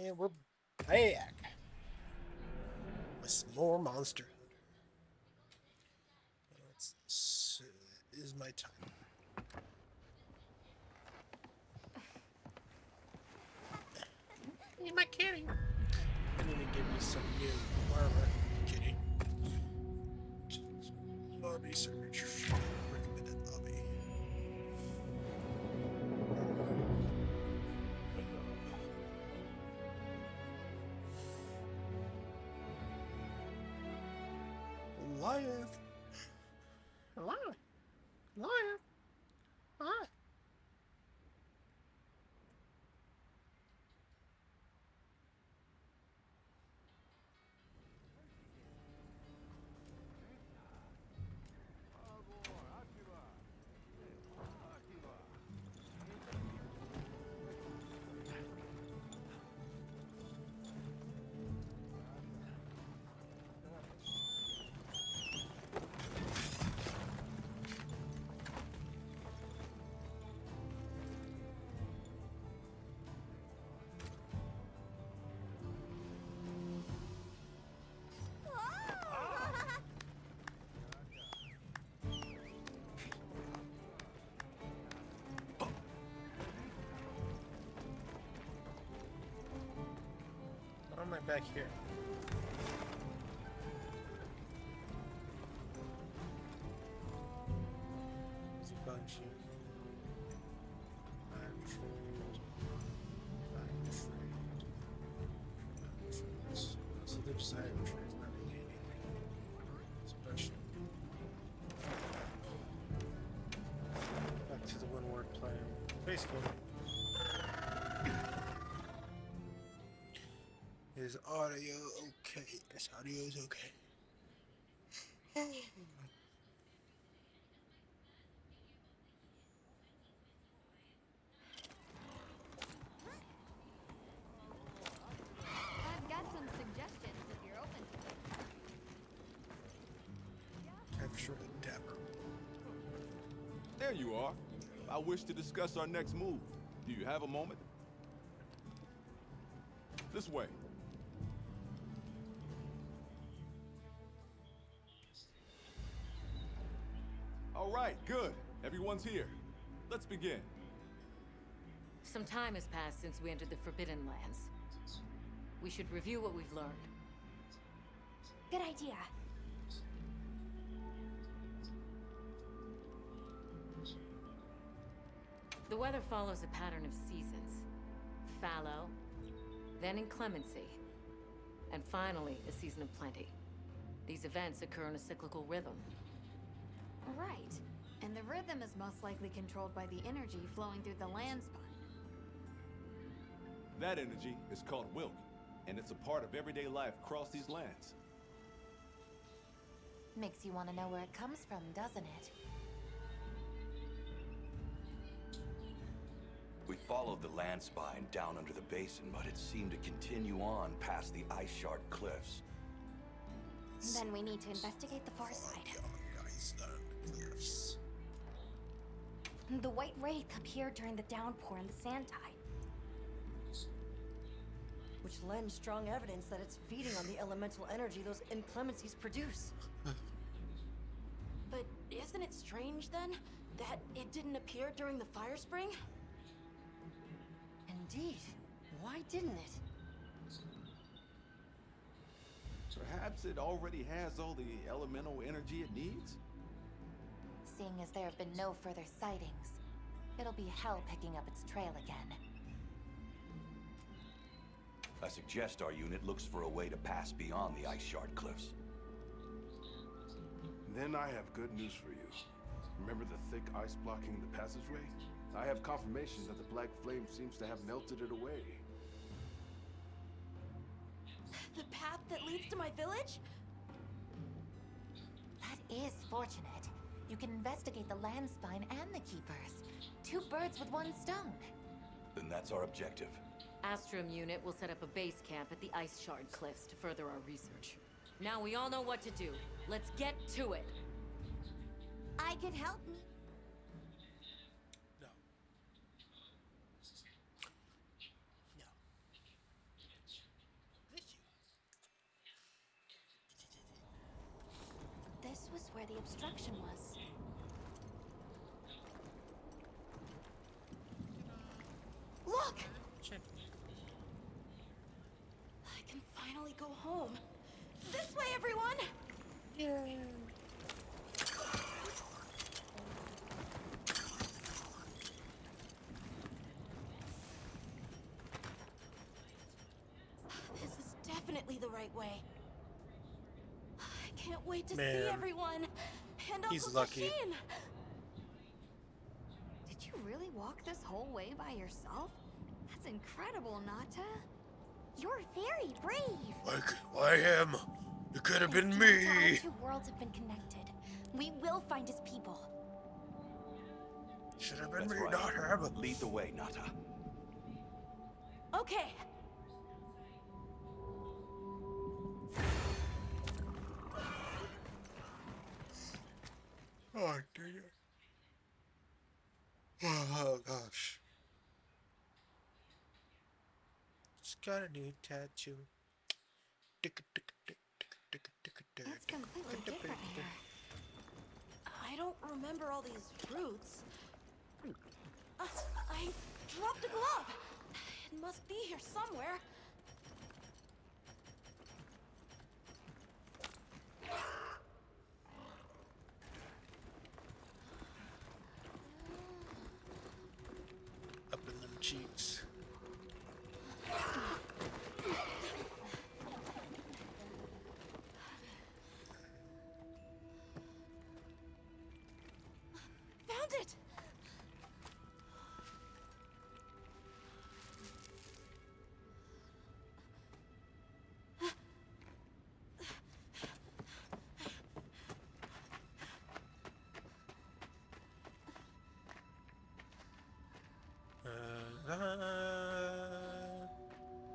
And we're back with some more Monster. This is my time. Am I kidding? I need to give you some new armor. Kidding. Lobby search. Recommended lobby. Goliath. Goliath. Goliath. Hi. Why am I back here? There's a bunch of I'm trade. So they're just iron trades, not really anything special. Back to the one word plan. Basically. Is audio okay? Yes, audio is okay. I've got some suggestions if you're open to it. I'm sure the dapper. There you are. I wish to discuss our next move. Do you have a moment? This way. All right, good. Everyone's here. Let's begin. Some time has passed since we entered the Forbidden Lands. We should review what we've learned. Good idea. The weather follows a pattern of seasons. Fallow, then inclemency, and finally a season of plenty. These events occur in a cyclical rhythm. Right. And the rhythm is most likely controlled by the energy flowing through the land spine. That energy is called Wilk, and it's a part of everyday life across these lands. Makes you want to know where it comes from, doesn't it? We followed the land spine down under the basin, but it seemed to continue on past the ice shard cliffs. Then we need to investigate the far side. Cliffs. The white wraith appeared during the downpour in the sand tide. Which lends strong evidence that it's feeding on the elemental energy those inclemencies produce. But isn't it strange, then, that it didn't appear during the fire spring? Indeed. Why didn't it? Perhaps it already has all the elemental energy it needs? Seeing as there have been no further sightings, it'll be hell picking up its trail again. I suggest our unit looks for a way to pass beyond the ice shard cliffs. Then I have good news for you. Remember the thick ice blocking the passageway? I have confirmation that the black flame seems to have melted it away. The path that leads to my village? That is fortunate. You can investigate the land spine and the keepers. Two birds with one stone. Then that's our objective. Astrum unit will set up a base camp at the Ice Shard Cliffs to further our research. Now we all know what to do. Let's get to it. I could help. No. No. This was where the obstruction was. Look! I can finally go home. This way, everyone! Yeah. This is definitely the right way. I can't wait to Man, see everyone. And he's Uncle lucky. Sashin. Did you really walk this whole way by yourself? That's incredible, Nata. You're very brave. Why him? It could have been Our me. two worlds have been connected. We will find his people. Should have been That's me, right. not him. Lead the way, Nata. Okay. Oh dear. Oh gosh. Just got a new tattoo. It's completely different here. I don't remember all these routes. I dropped a glove. It must be here somewhere. Up in them cheeks. Found it. I'm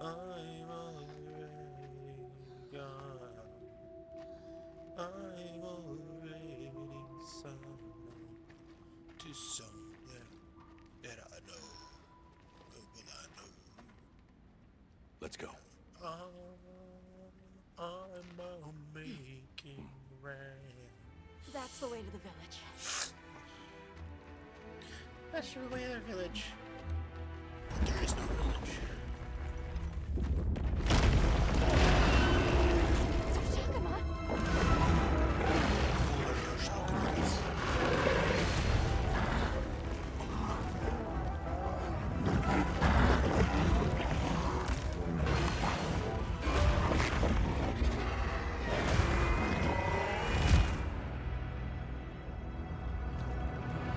already gone. I'm already someone to somewhere that I know. Where will I know? Let's go. I'm making rain. That's the way to the village. That's the way to the village. But there is no village.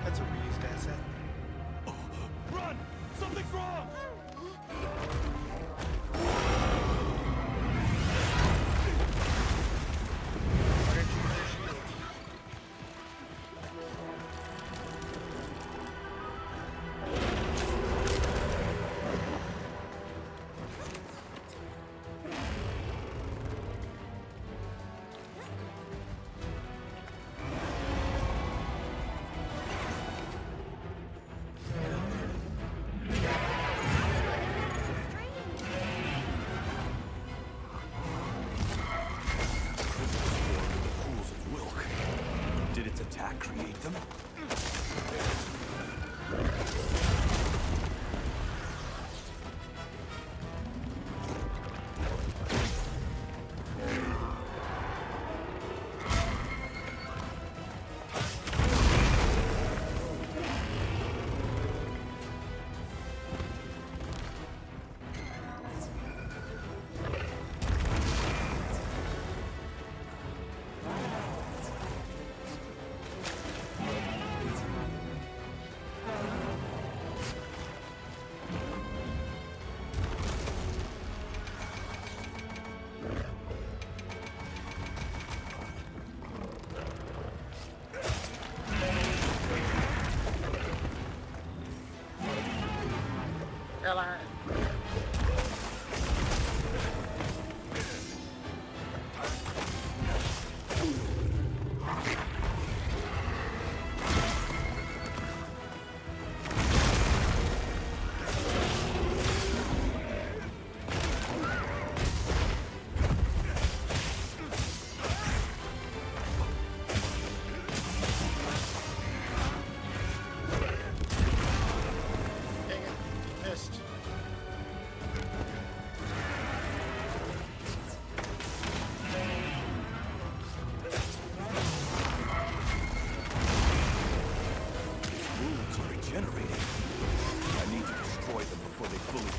That's a reused asset. Run! Something's wrong! Why did you use your shield? Pools of Wilk. Did its attack create them? regenerating. I need to destroy them before they fully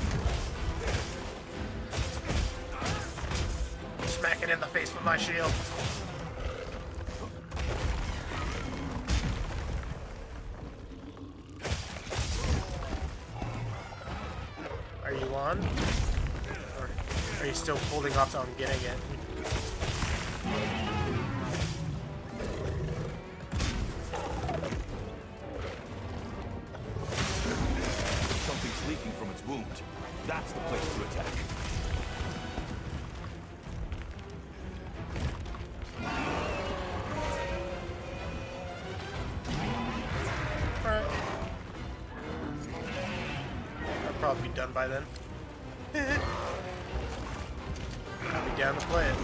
heal. Smack it in the face with my shield. Are you on? Or are you still holding off on getting it? Something's leaking from its wound. That's the place to attack. Alright. I'll probably be done by then. I'll be down to play it.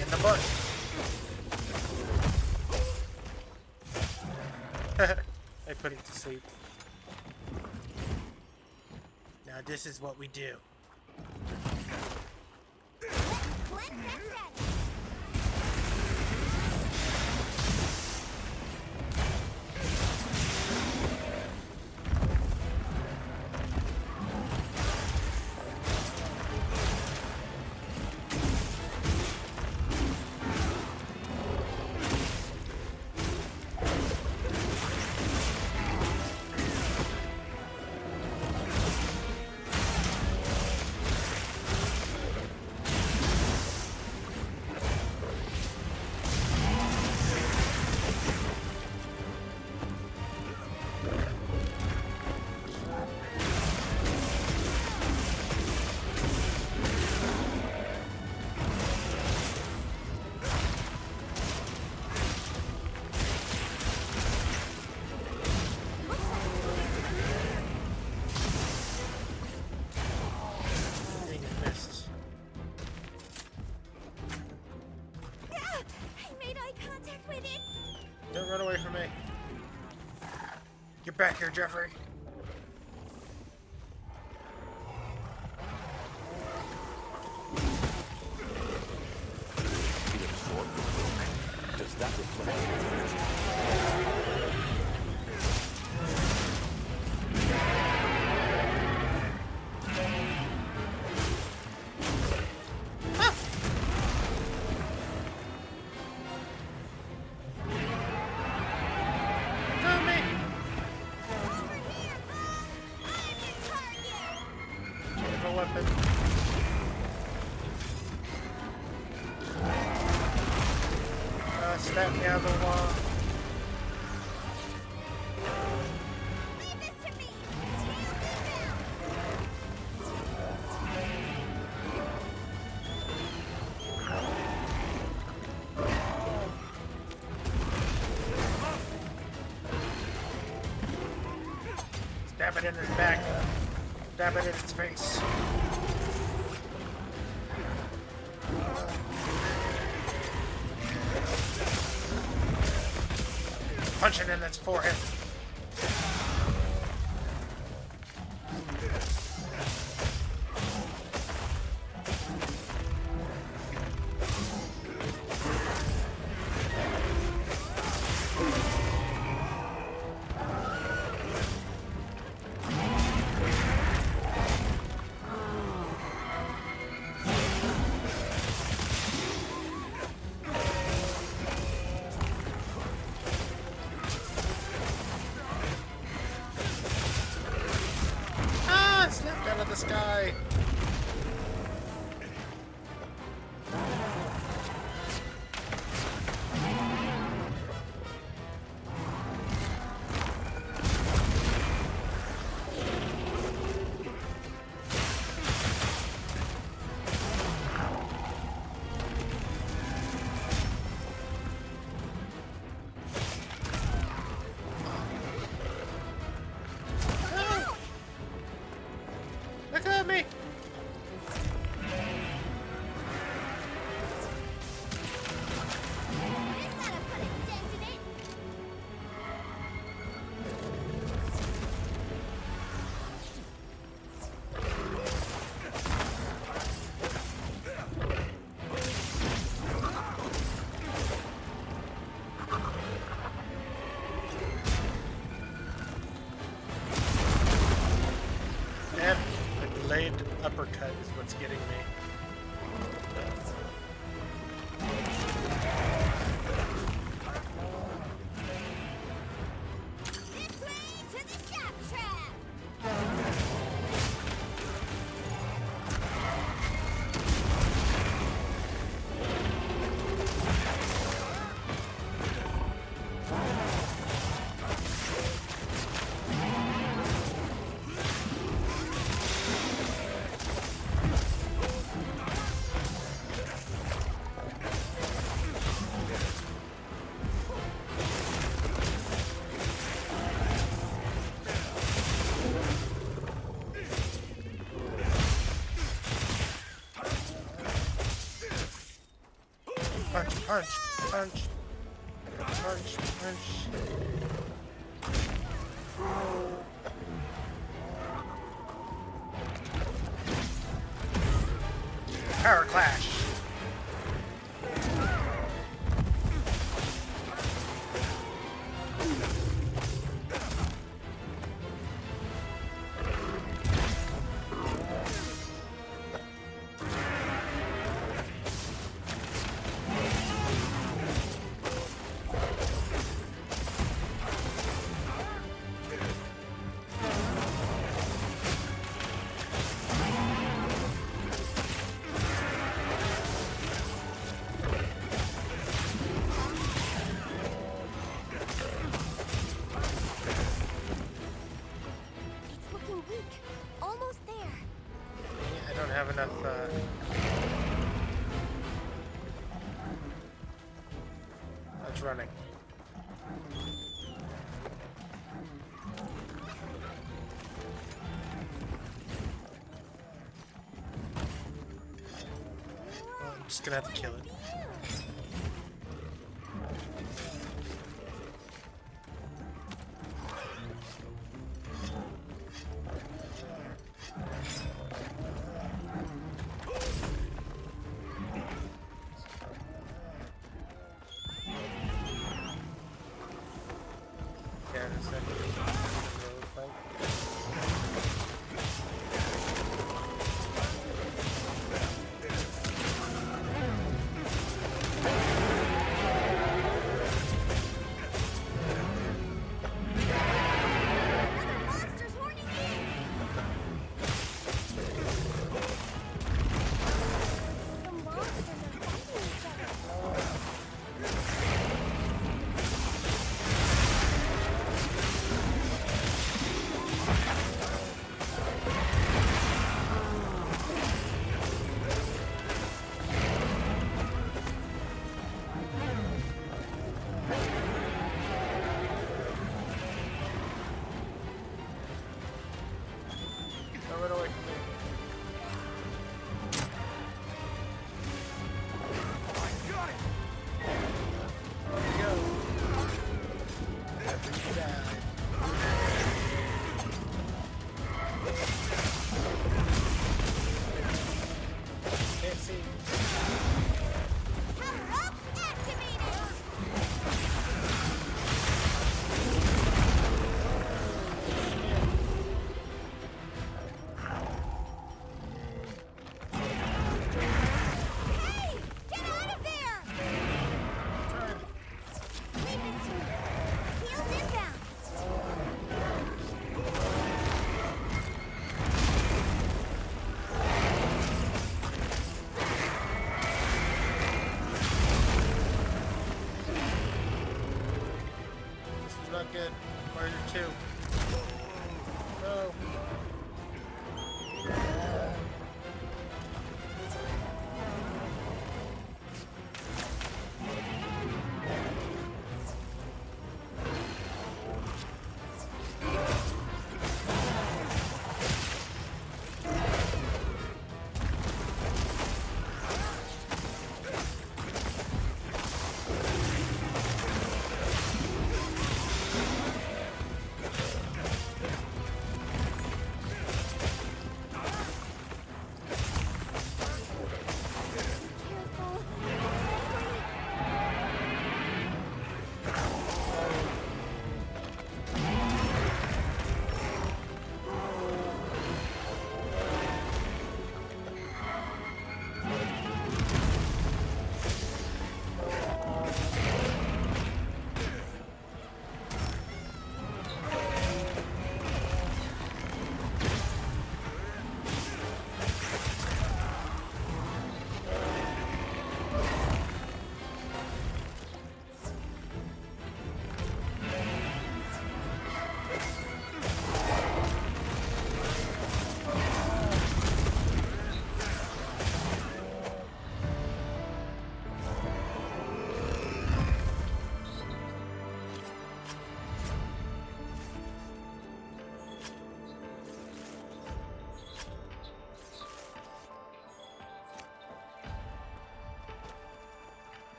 In the butt. I put it to sleep. Now this is what we do. Don't run away from me. Get back here, Jeffrey. It absorbed the cloak. Does that reflect its energy? Found me. Change my weapon. Snap me out of the wall. Stab it in his back. Stab it in his face. Punch it in its forehead. Snapped out of the sky. Look at me! uppercut is what's getting me. This way to the shock trap! Punch, punch, punch. Punch, punch. Power clash. It's looking weak. Almost there. I don't have enough, That's running. Well, I'm just gonna have to kill it. Yeah, in a second. Road fight.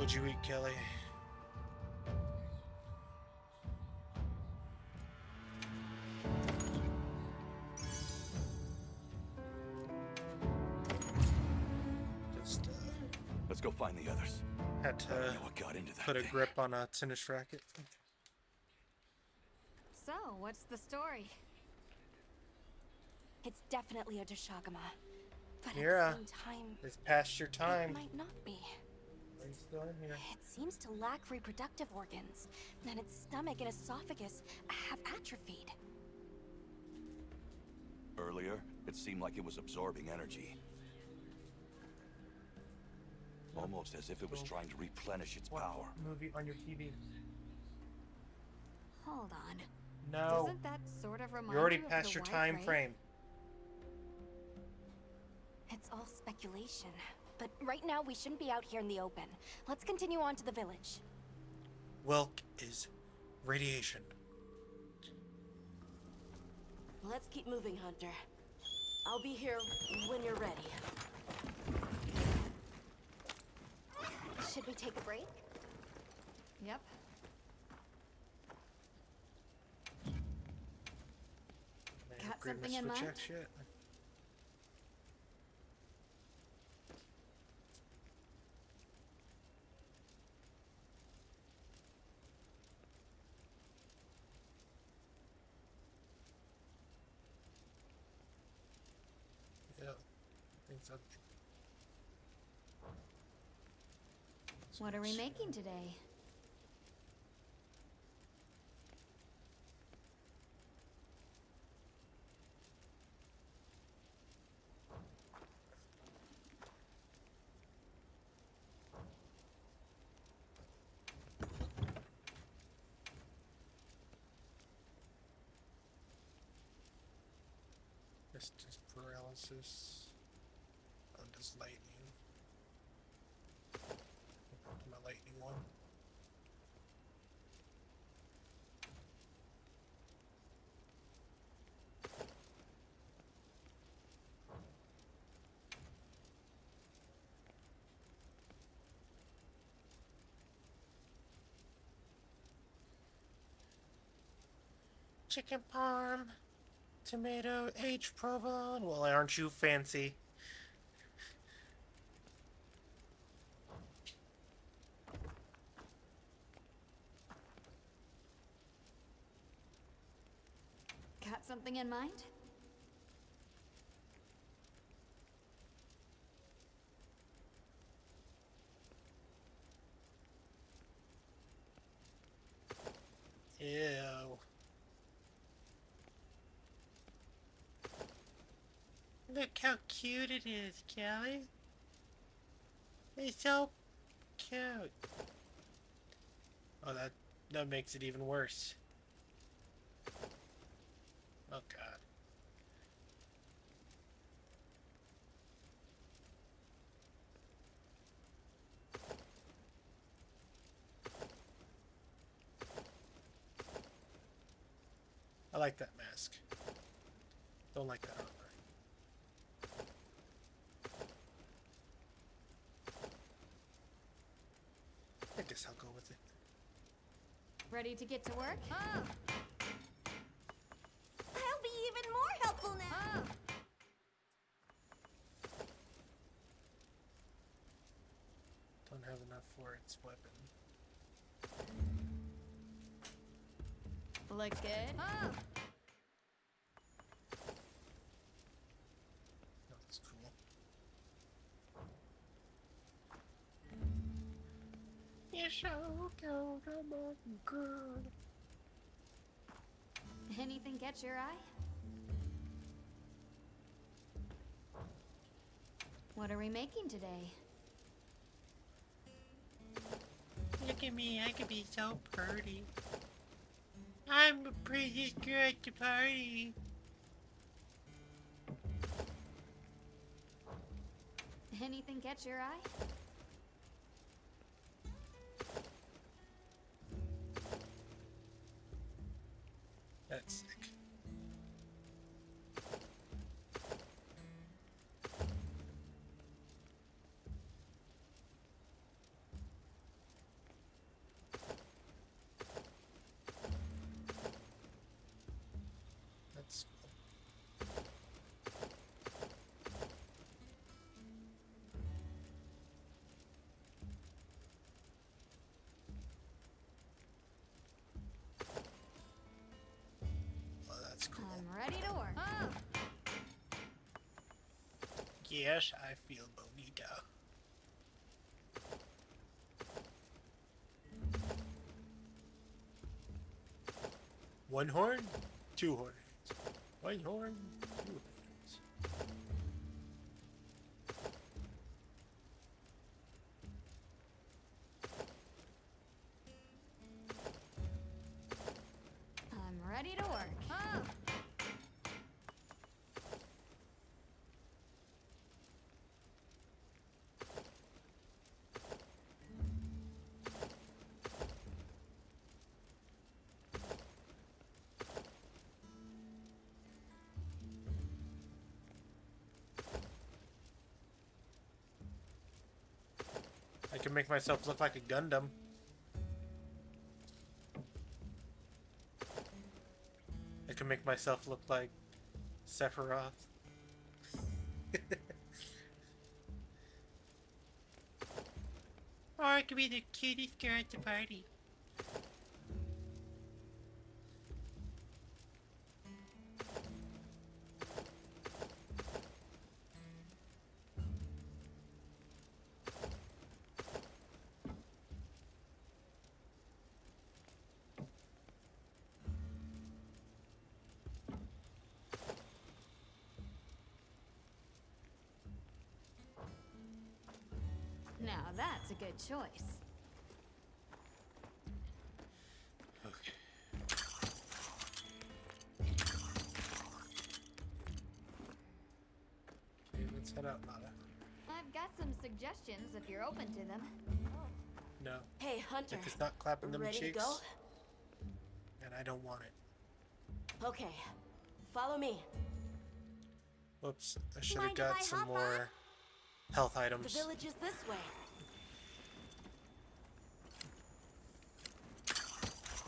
What'd you eat, Kelly? Just Let's go find the others. had I to don't know what got into that put a thing. grip on a tennis racket. So, what's the story? It's definitely a Deshagama. But Mira, at the same time, it's past your it time. might not be. Are you still in here? It seems to lack reproductive organs, and its stomach and esophagus have atrophied. Earlier, it seemed like it was absorbing energy. Almost as if it was trying to replenish its power. Movie on your TV. Hold on. No, Doesn't that sort of remind you're already you of past the your White time Ray? frame. It's all speculation. But right now, we shouldn't be out here in the open. Let's continue on to the village. Wilk is radiation. Let's keep moving, Hunter. I'll be here when you're ready. Should we take a break? Yep. Man, Got upgrade my something in Switch mind? X yet? Yeah, I think so. What are we making today? This is paralysis. Does lightning. My lightning one. Chicken parm, tomato, H provolone. Well, aren't you fancy? Got something in mind? Ew. Look how cute it is, Kelly. It's so cute. Oh, that makes it even worse. Oh God. I like that mask. Don't like that armor. I guess I'll go with it. Ready to get to work? Oh. I'll be even more helpful now! Don't have enough for its weapon. Look good? Oh. That's cool. You're so good. Anything catch your eye? What are we making today? Look at me, I could be so pretty. I'm a pretty girl at the party. Anything catch your eye? That's sick. ready to work. Oh. Yes, I feel bonito. One horn, two horns. One horn, two horns. I'm ready to work. Oh. I can make myself look like a Gundam. I can make myself look like Sephiroth. Or I could be the cutest girl at the party. Now that's a good choice. Okay. Okay, let's head out, Nada. I've got some suggestions if you're open to them. No. Hey, Hunter. If it's not clapping them Ready cheeks, to go? then I don't want it. Okay. Follow me. Whoops, I should have Mind if I got some hop on? more health The items. village is this way.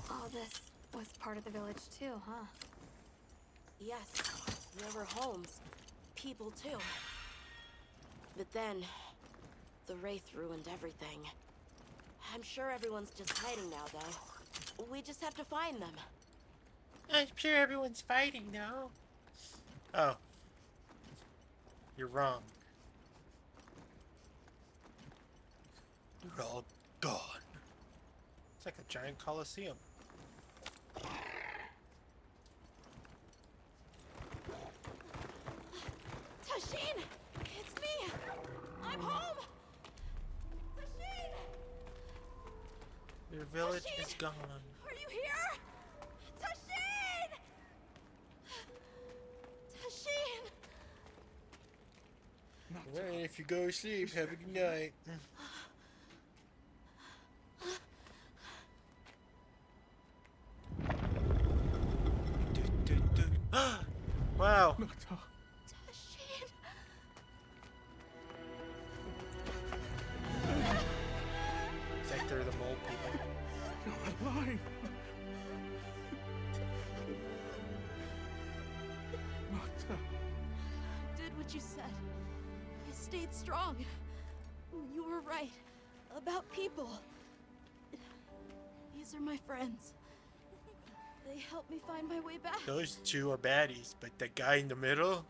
All this was part of the village too, huh? Yes, there were homes, people too. But then, the Wraith ruined everything. I'm sure everyone's just hiding now, though. We just have to find them. I'm sure everyone's fighting now. Oh. You're wrong. You're all gone. It's like a giant coliseum. Tashin! It's me! I'm home! Tashin! Your village Tashin! is gone. Are you here? Tashin! Tashin! Well, if you go to sleep, have a good night. Wow. Tashin! It's like they're the mole people. You're alive! Nocta. Did what you said. I stayed strong. You were right. About people. These are my friends. They helped me find my way back. Those two are baddies, but the guy in the middle?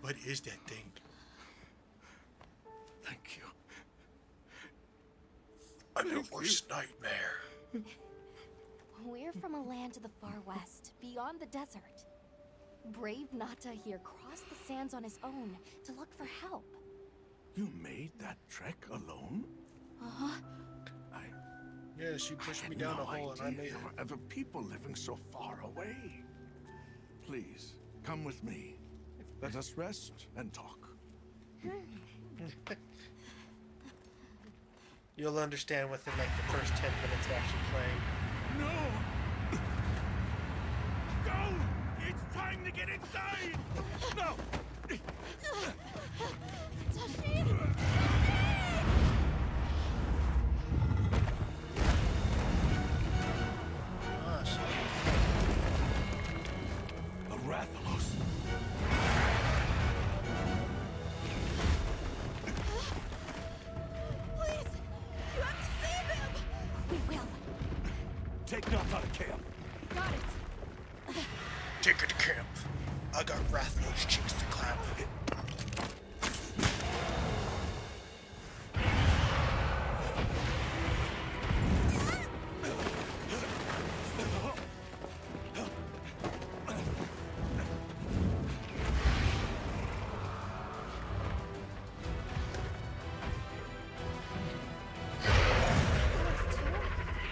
What is that thing? Thank you. I'm your worst nightmare. We're from a land to the far west, beyond the desert. Brave Nata here crossed the sands on his own to look for help. You made that trek alone? Uh-huh. Yeah, she pushed I me had down no a hole and I idea made there it. were other people living so far away. Please, come with me. Let us rest and talk. You'll understand within like the first 10 minutes of actually playing. No! Go! It's time to get inside! No! Tashin! Oh, shit. A Rathalos. Please! You have to save him! We will. Take Nocta to camp. Got it. take it to camp. I got Rathlow's cheeks to clap.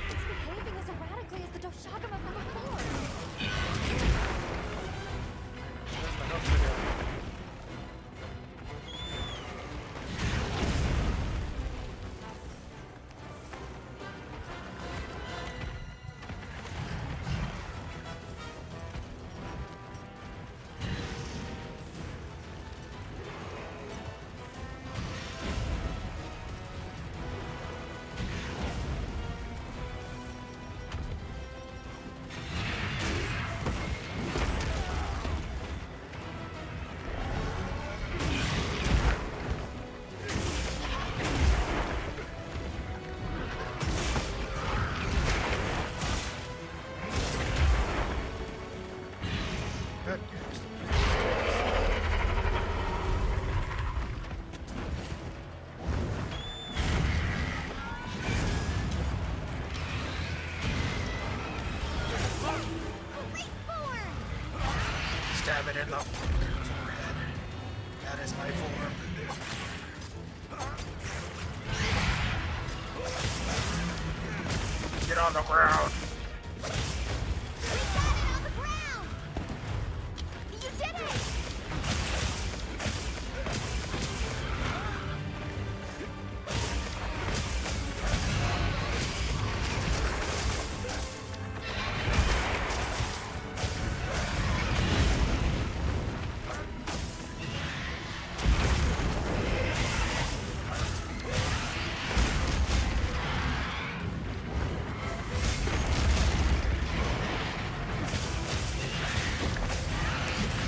It's behaving as erratically as the Doshagama from before. Stab it in the fucking forehead. That is my form. Get on the ground. We got it on the ground! You did it!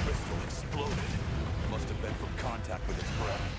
Crystal exploded. Must have been from contact with its breath.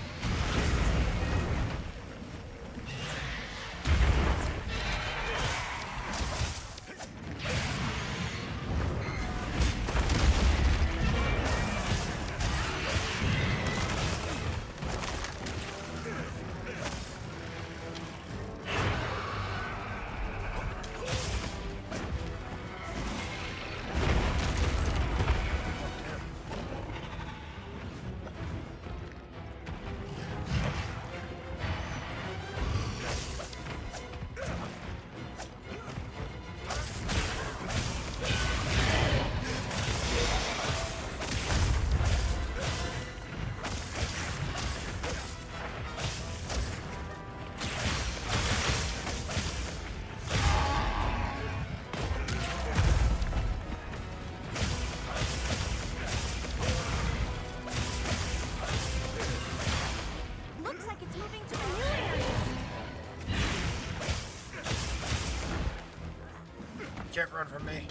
Looks like it's moving to a new area. Can't run from me.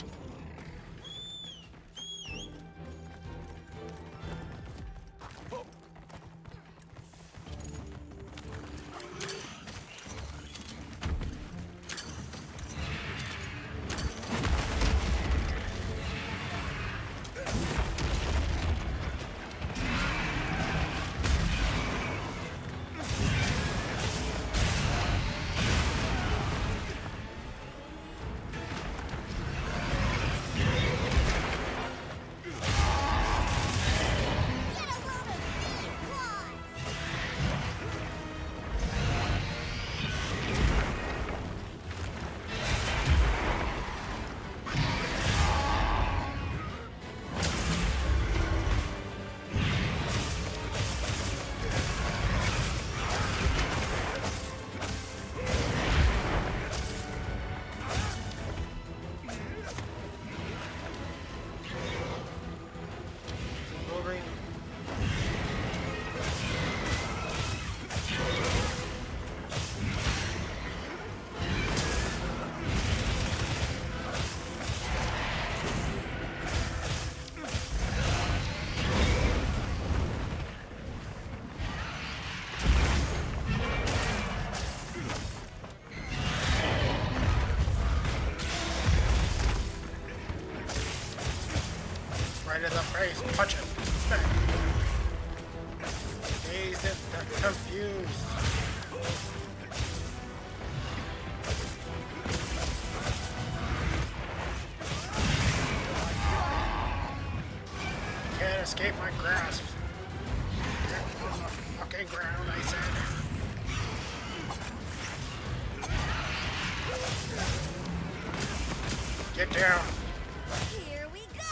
Punch him. Smack. Dazed and confused. Can't escape my grasp. Get on the fucking ground, I said. Get down. Here we go!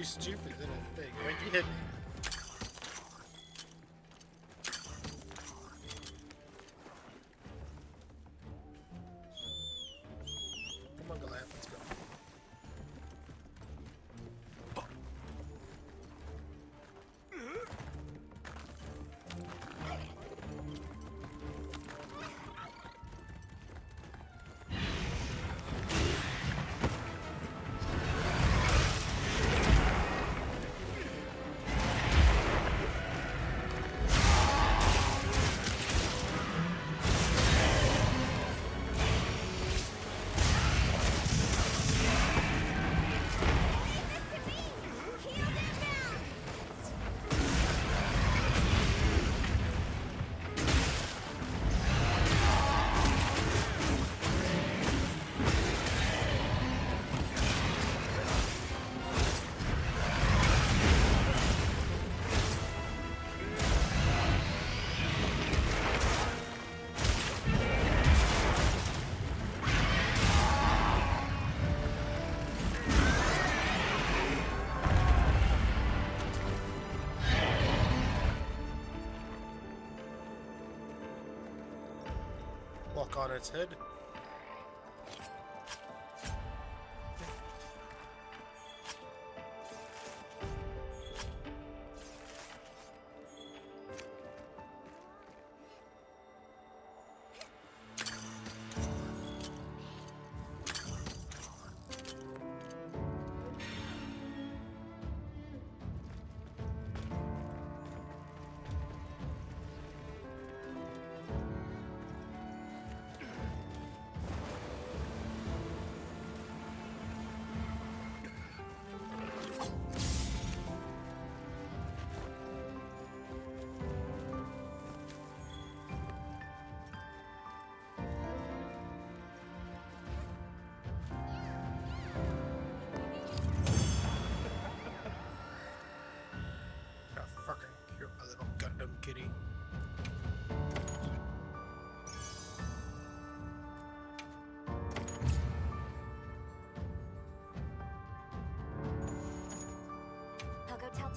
Stupid little thing. Why'd you hit me? Come on, Goliath, let's go. Walk on its head.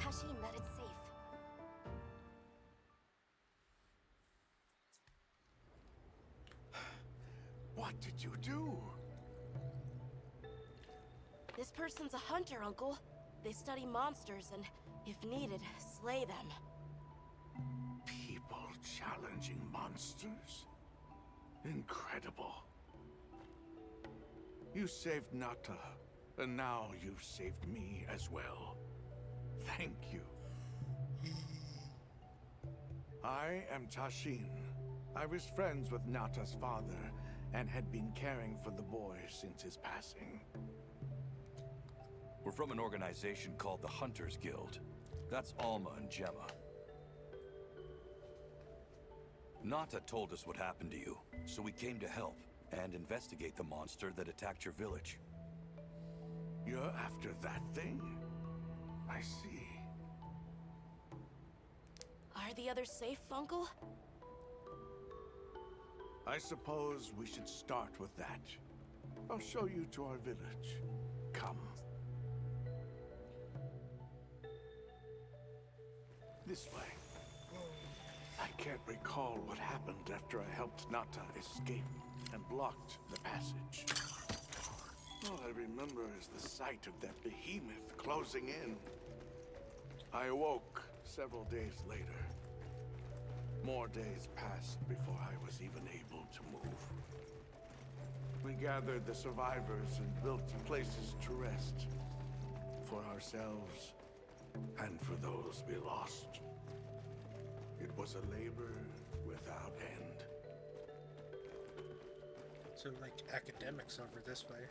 Tashin that it's safe. What did you do? This person's a hunter, Uncle. They study monsters and, if needed, slay them. People challenging monsters? Incredible. You saved Nata, and now you've saved me as well. Thank you. I am Tashin. I was friends with Nata's father, and had been caring for the boy since his passing. We're from an organization called the Hunters Guild. That's Alma and Gemma. Nata told us what happened to you, so we came to help and investigate the monster that attacked your village. You're after that thing? I see. Are the others safe, Uncle? I suppose we should start with that. I'll show you to our village. Come. This way. I can't recall what happened after I helped Nata escape and blocked the passage. All I remember is the sight of that behemoth closing in. I awoke several days later. More days passed before I was even able to move. We gathered the survivors and built places to rest. For ourselves, and for those we lost. It was a labor without end. So, like, academics over this way.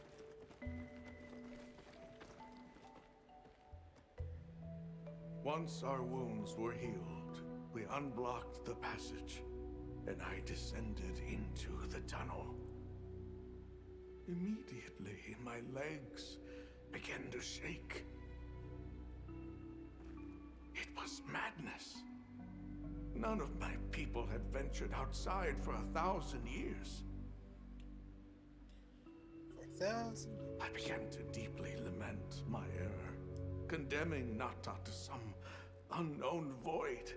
Once our wounds were healed, we unblocked the passage, and I descended into the tunnel. Immediately, my legs began to shake. It was madness. None of my people had ventured outside for 1,000 years. For 1,000? I began to deeply lament my error, condemning Nata to some unknown void.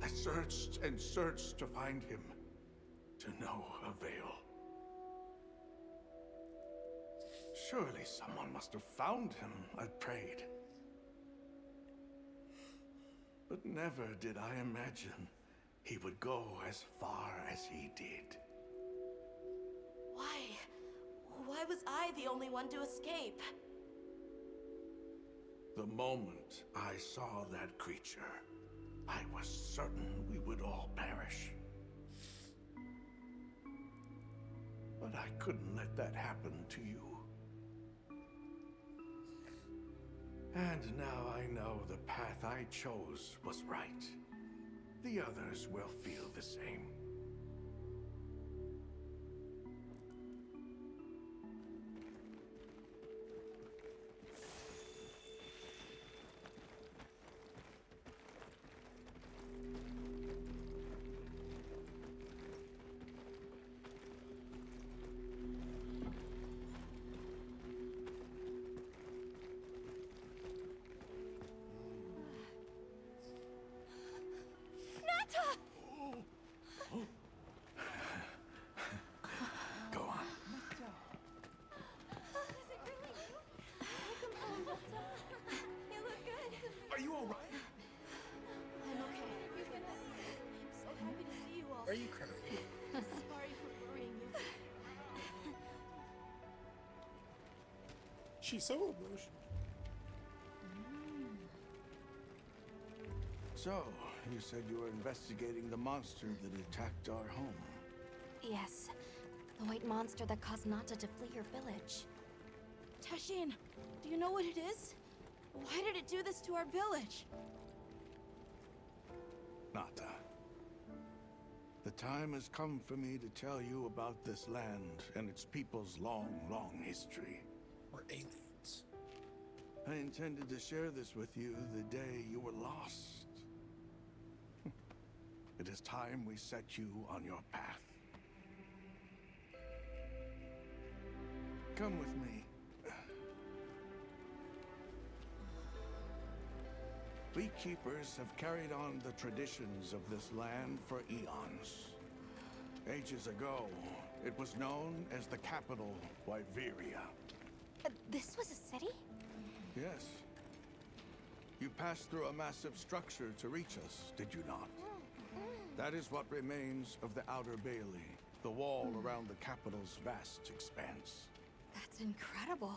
I searched and searched to find him, to no avail. Surely someone must have found him, I prayed. But never did I imagine he would go as far as he did. Why? Why was I the only one to escape? The moment I saw that creature, I was certain we would all perish. But I couldn't let that happen to you. And now I know the path I chose was right. The others will feel the same. Go on. You look good. Are you all right? I'm okay. I'm so happy to see you all. Are you crying? Sorry for worrying you. She's so emotional. So, you said you were investigating the monster that attacked our home. Yes, the white monster that caused Nata to flee your village. Tashin, do you know what it is? Why did it do this to our village? Nata. The time has come for me to tell you about this land and its people's long, long history. We're aliens. I intended to share this with you the day you were lost. It is time we set you on your path. Come with me. We keepers have carried on the traditions of this land for eons. Ages ago, it was known as the capital, Wyveria. This was a city? Yes. You passed through a massive structure to reach us, did you not? That is what remains of the Outer Bailey, the wall around the capital's vast expanse. That's incredible.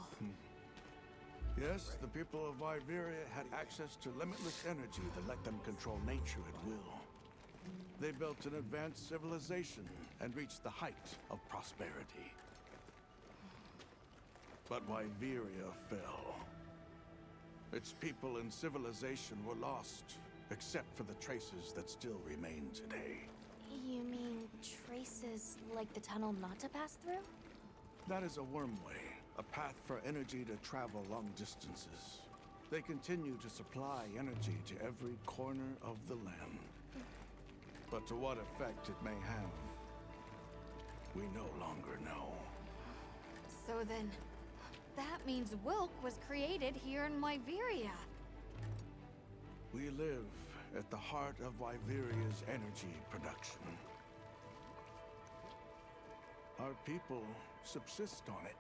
Yes, the people of Wyveria had access to limitless energy that let them control nature at will. They built an advanced civilization and reached the height of prosperity. But Wyveria fell. Its people and civilization were lost, except for the traces that still remain today. You mean traces like the tunnel not to pass through? That is a wormway, a path for energy to travel long distances. They continue to supply energy to every corner of the land. But to what effect it may have, we no longer know. So then, that means Wilk was created here in Wyveria. We live at the heart of Wyveria's energy production. Our people subsist on it.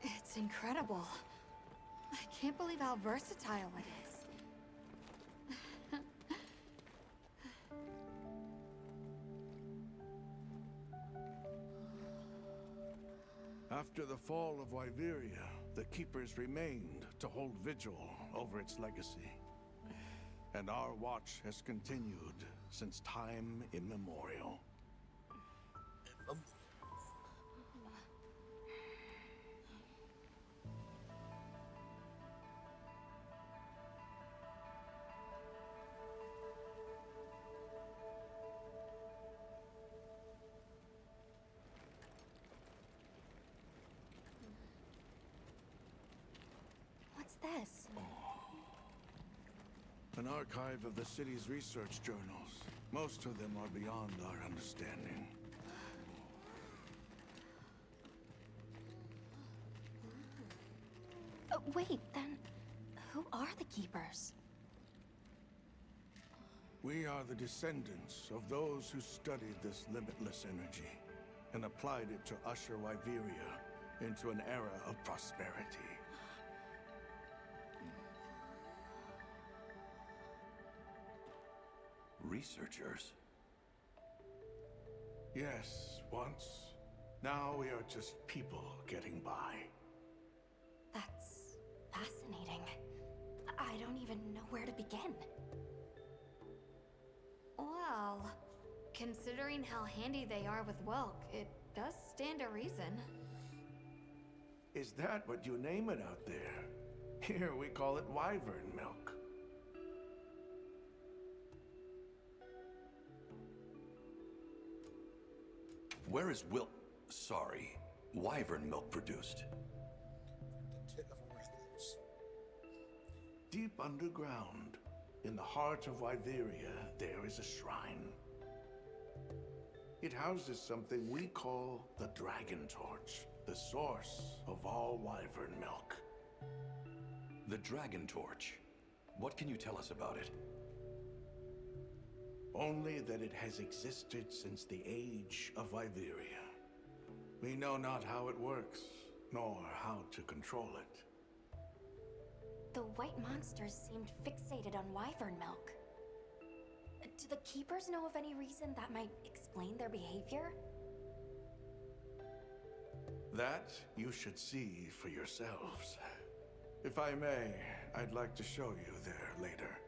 It's incredible. I can't believe how versatile it is. After the fall of Wyveria, the Keepers remained to hold vigil over its legacy. And our watch has continued since time immemorial. What's this? An archive of the city's research journals. Most of them are beyond our understanding. Wait, then who are the Keepers? We are the descendants of those who studied this limitless energy and applied it to usher Wyveria into an era of prosperity. Researchers? Yes, once. Now we are just people getting by. That's fascinating. I don't even know where to begin. Well, considering how handy they are with Wilk, it does stand to reason. Is that what you name it out there? Here we call it wyvern milk. Where is wyvern milk produced? Deep underground, in the heart of Wyveria, there is a shrine. It houses something we call the Dragon Torch, the source of all wyvern milk. The Dragon Torch. What can you tell us about it? Only that it has existed since the age of Wyveria. We know not how it works, nor how to control it. The white monsters seemed fixated on wyvern milk. Do the Keepers know of any reason that might explain their behavior? That you should see for yourselves. If I may, I'd like to show you there later.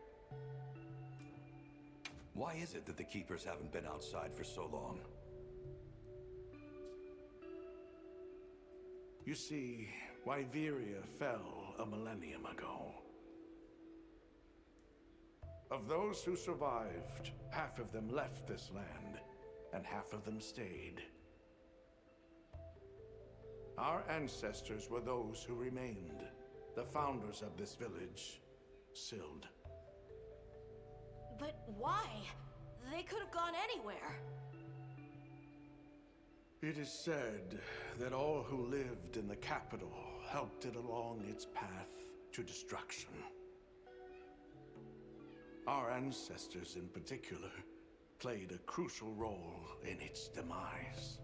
Why is it that the Keepers haven't been outside for so long? You see, Wyveria fell a millennium ago. Of those who survived, half of them left this land, and half of them stayed. Our ancestors were those who remained, the founders of this village, Sild. But why? They could have gone anywhere. It is said that all who lived in the capital helped it along its path to destruction. Our ancestors in particular played a crucial role in its demise.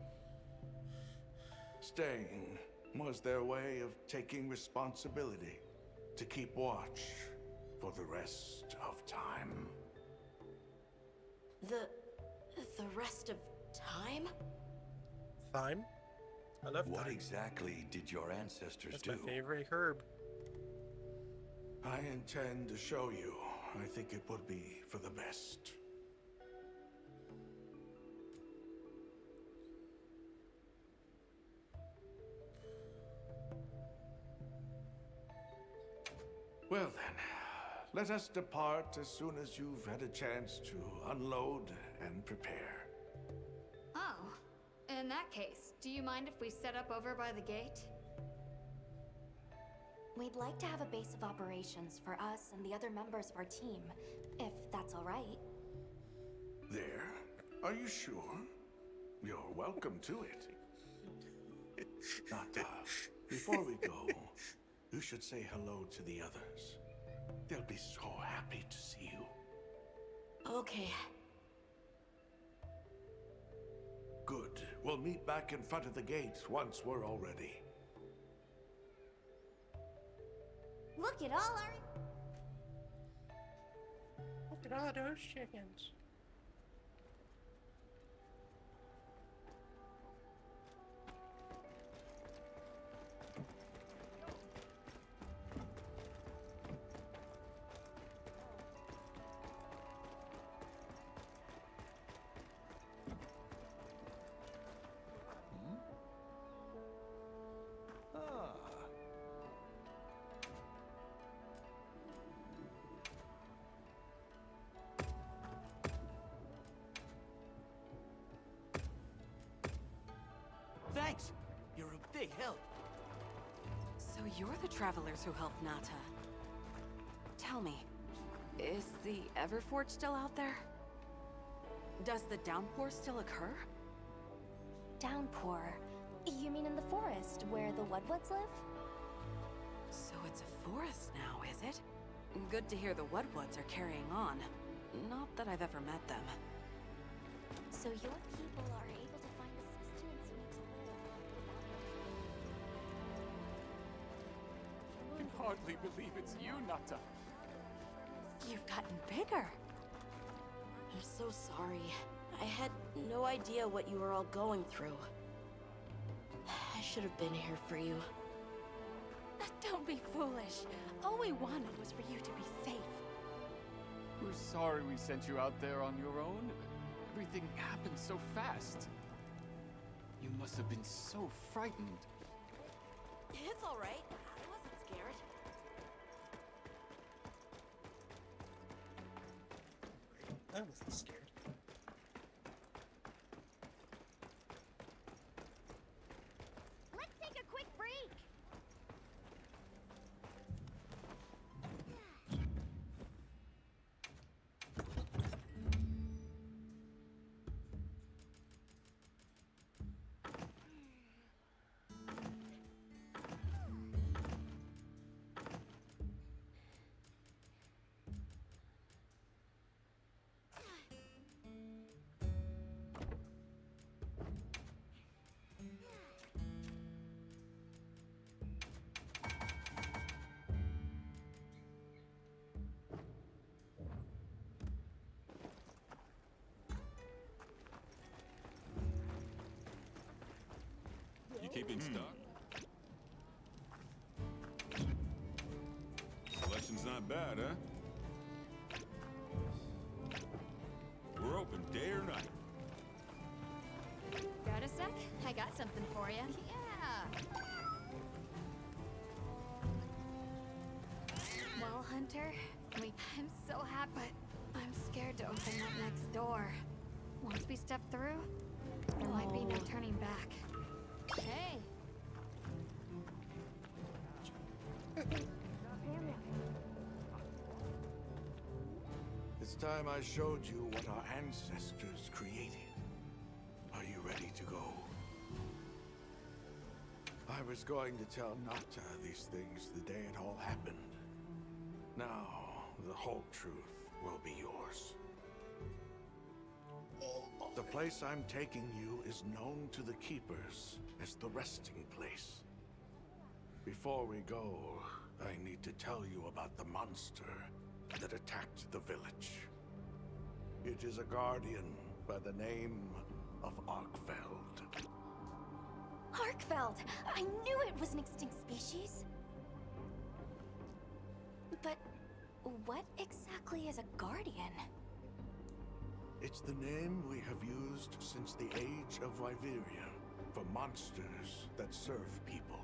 Staying was their way of taking responsibility to keep watch for the rest of time. The rest of time? Thyme? I love What thyme. exactly did your ancestors That's do? my favorite herb. I intend to show you. I think it would be for the best. Well then, let us depart as soon as you've had a chance to unload and prepare. Oh, in that case, do you mind if we set up over by the gate? We'd like to have a base of operations for us and the other members of our team, if that's all right. There. Are you sure? You're welcome to it. Nata, before we go, you should say hello to the others. They'll be so happy to see you. Okay. Good. We'll meet back in front of the gate once we're all ready. Look at all our... Look at all those chickens. Thanks. You're a big help. So you're the travelers who helped Nata. Tell me, is the Everforge still out there? Does the downpour still occur? Downpour? You mean in the forest, where the Woodwoods live? So it's a forest now, is it? Good to hear the Woodwoods are carrying on. Not that I've ever met them. So your people are able to find the sustenance you need to live I can hardly believe it's you, Nata. You've gotten bigger. I'm so sorry. I had no idea what you were all going through. I should have been here for you. Don't be foolish. All we wanted was for you to be safe. We're sorry we sent you out there on your own. Everything happened so fast. You must have been so frightened. It's all right. I wasn't scared. I wasn't scared. Let's take a quick break! You keeping stock? Selection's not bad, huh? We're open day or night. Got a sec? I got something for you. Yeah! Well, Hunter, I'm so happy, but I'm scared to open that next door. Once we step through, there might be no turning back. Hey! It's time I showed you what our ancestors created. Are you ready to go? I was going to tell Nata these things the day it all happened. Now, the whole truth will be yours. The place I'm taking you is known to the Keepers as the resting place. Before we go, I need to tell you about the monster that attacked the village. It is a guardian by the name of Arkfeld. Arkfeld! I knew it was an extinct species! But what exactly is a guardian? It's the name we have used since the age of Wyveria for monsters that serve people.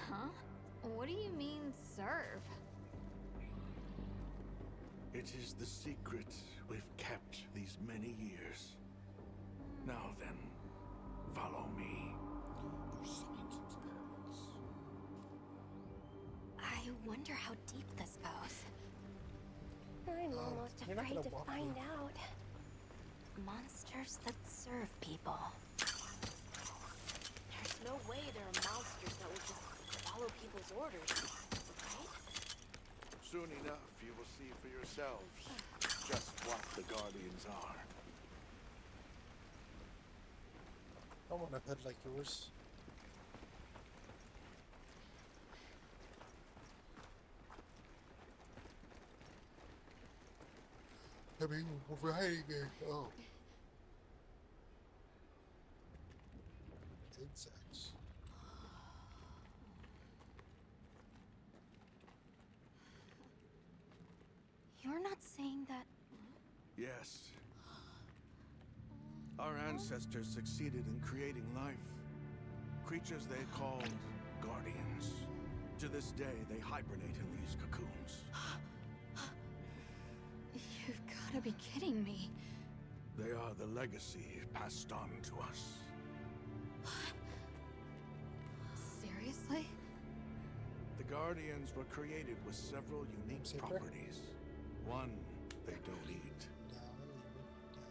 Huh? What do you mean, serve? It is the secret we've kept these many years. Now then, follow me. Science experiments. I wonder how deep this goes. I'm almost you're not afraid gonna to walk find me. out. Monsters that serve people. There's no way there are monsters that will just follow people's orders, right? Soon enough, you will see for yourselves just what the Guardians are. I want a head like yours. I mean, we're hiding it. Oh. Insects. You're not saying that... Yes. Our ancestors succeeded in creating life. Creatures they called Guardians. To this day, they hibernate in these cocoons. You've gotta be kidding me. They are the legacy passed on to us. Seriously? The Guardians were created with several unique Zipper? properties. One they don't eat.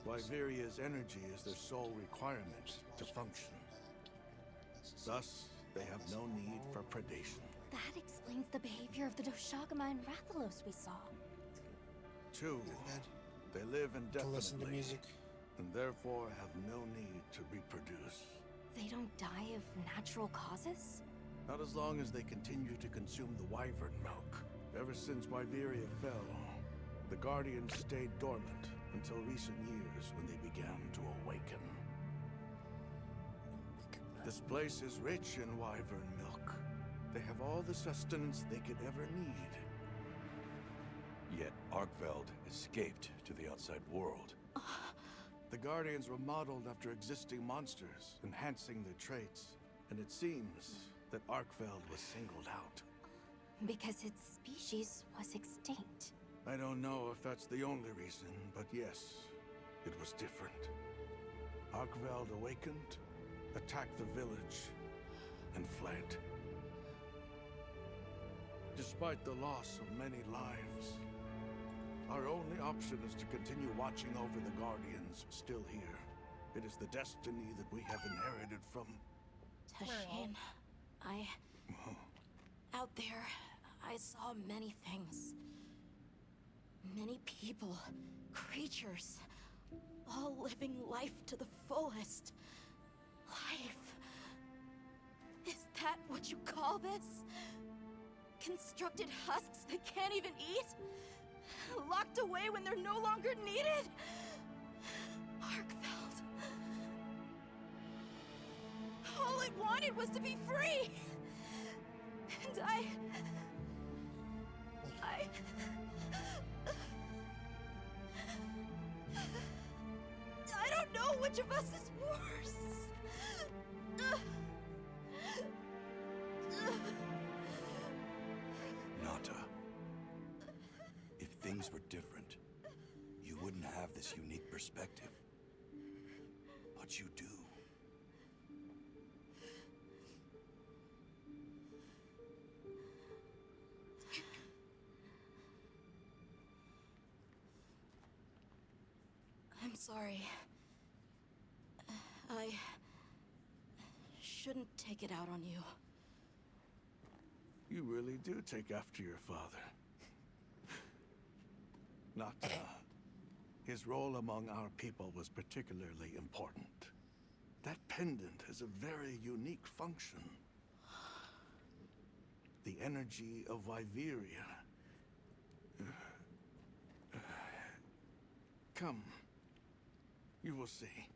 Wyveria's energy is their sole requirement to function. Thus, they have no need for predation. That explains the behavior of the Doshagama and Rathalos we saw. Two, they live To listen to indefinitely, music. and therefore have no need to reproduce. They don't die of natural causes? Not as long as they continue to consume the wyvern milk. Ever since Wyveria fell, the Guardians stayed dormant until recent years when they began to awaken. This place is rich in wyvern milk. They have all the sustenance they could ever need. Yet Arkfeld escaped to the outside world. The Guardians were modeled after existing monsters, enhancing their traits. And it seems that Arkfeld was singled out. Because its species was extinct. I don't know if that's the only reason, but yes, it was different. Arkveld awakened, attacked the village, and fled. Despite the loss of many lives, our only option is to continue watching over the Guardians still here. It is the destiny that we have inherited from... Tashin, out there, I saw many things. Many people, creatures, all living life to the fullest. Life. Is that what you call this? Constructed husks they can't even eat? Locked away when they're no longer needed? Arkfeld. All it wanted was to be free. And I don't know which of us is worse. Nata, if things were different, you wouldn't have this unique perspective. But you do. I'm sorry. I shouldn't take it out on you. You really do take after your father. Nata, his role among our people was particularly important. That pendant has a very unique function. The energy of Viveria. Come. You will see.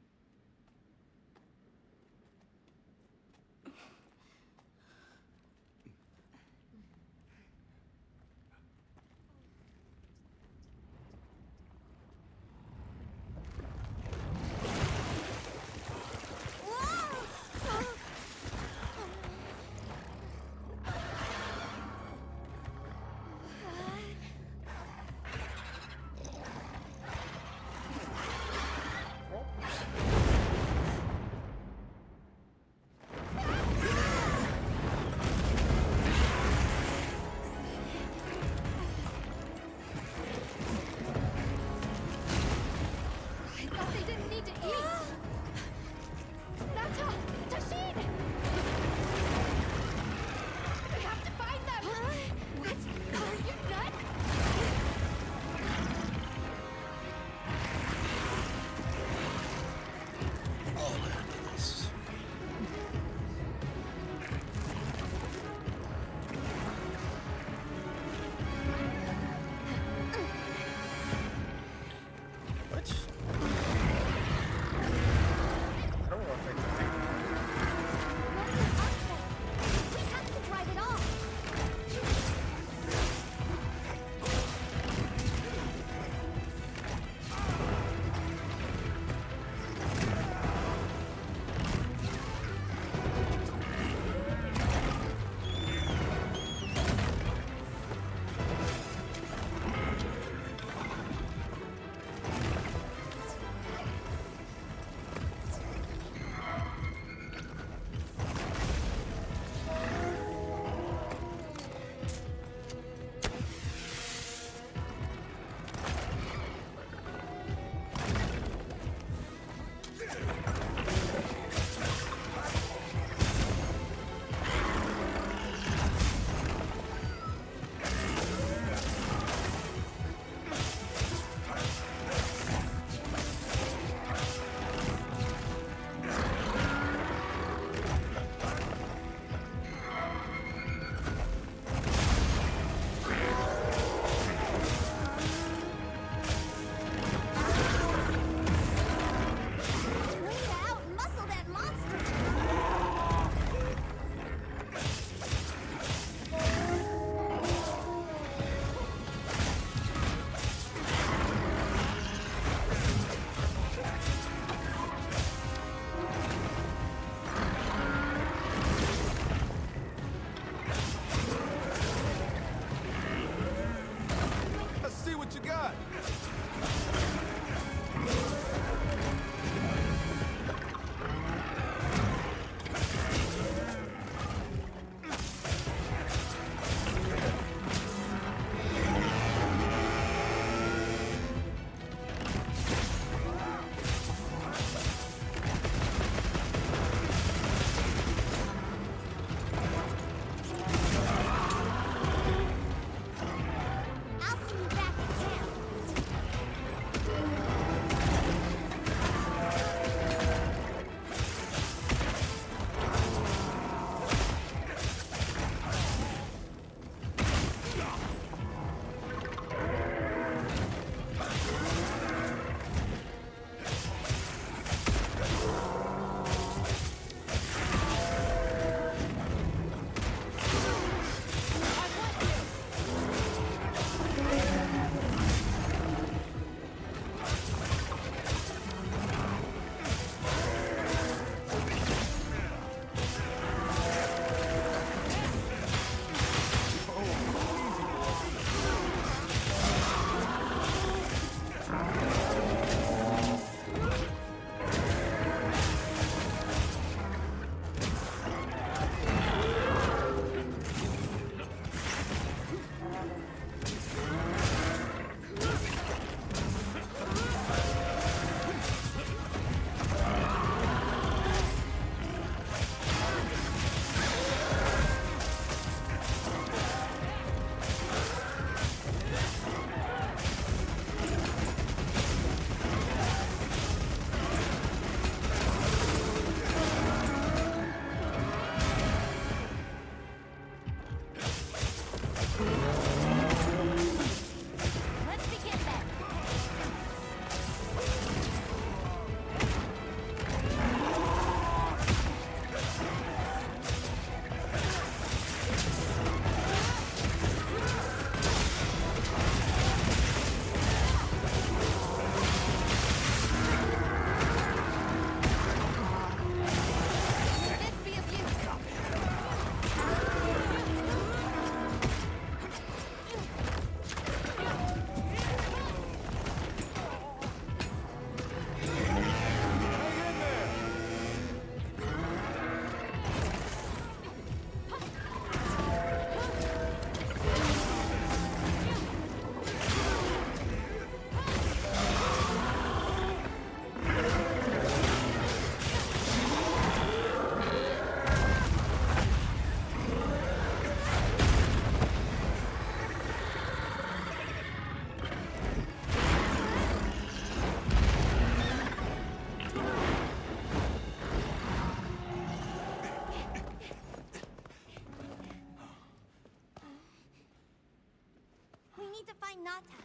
Nata.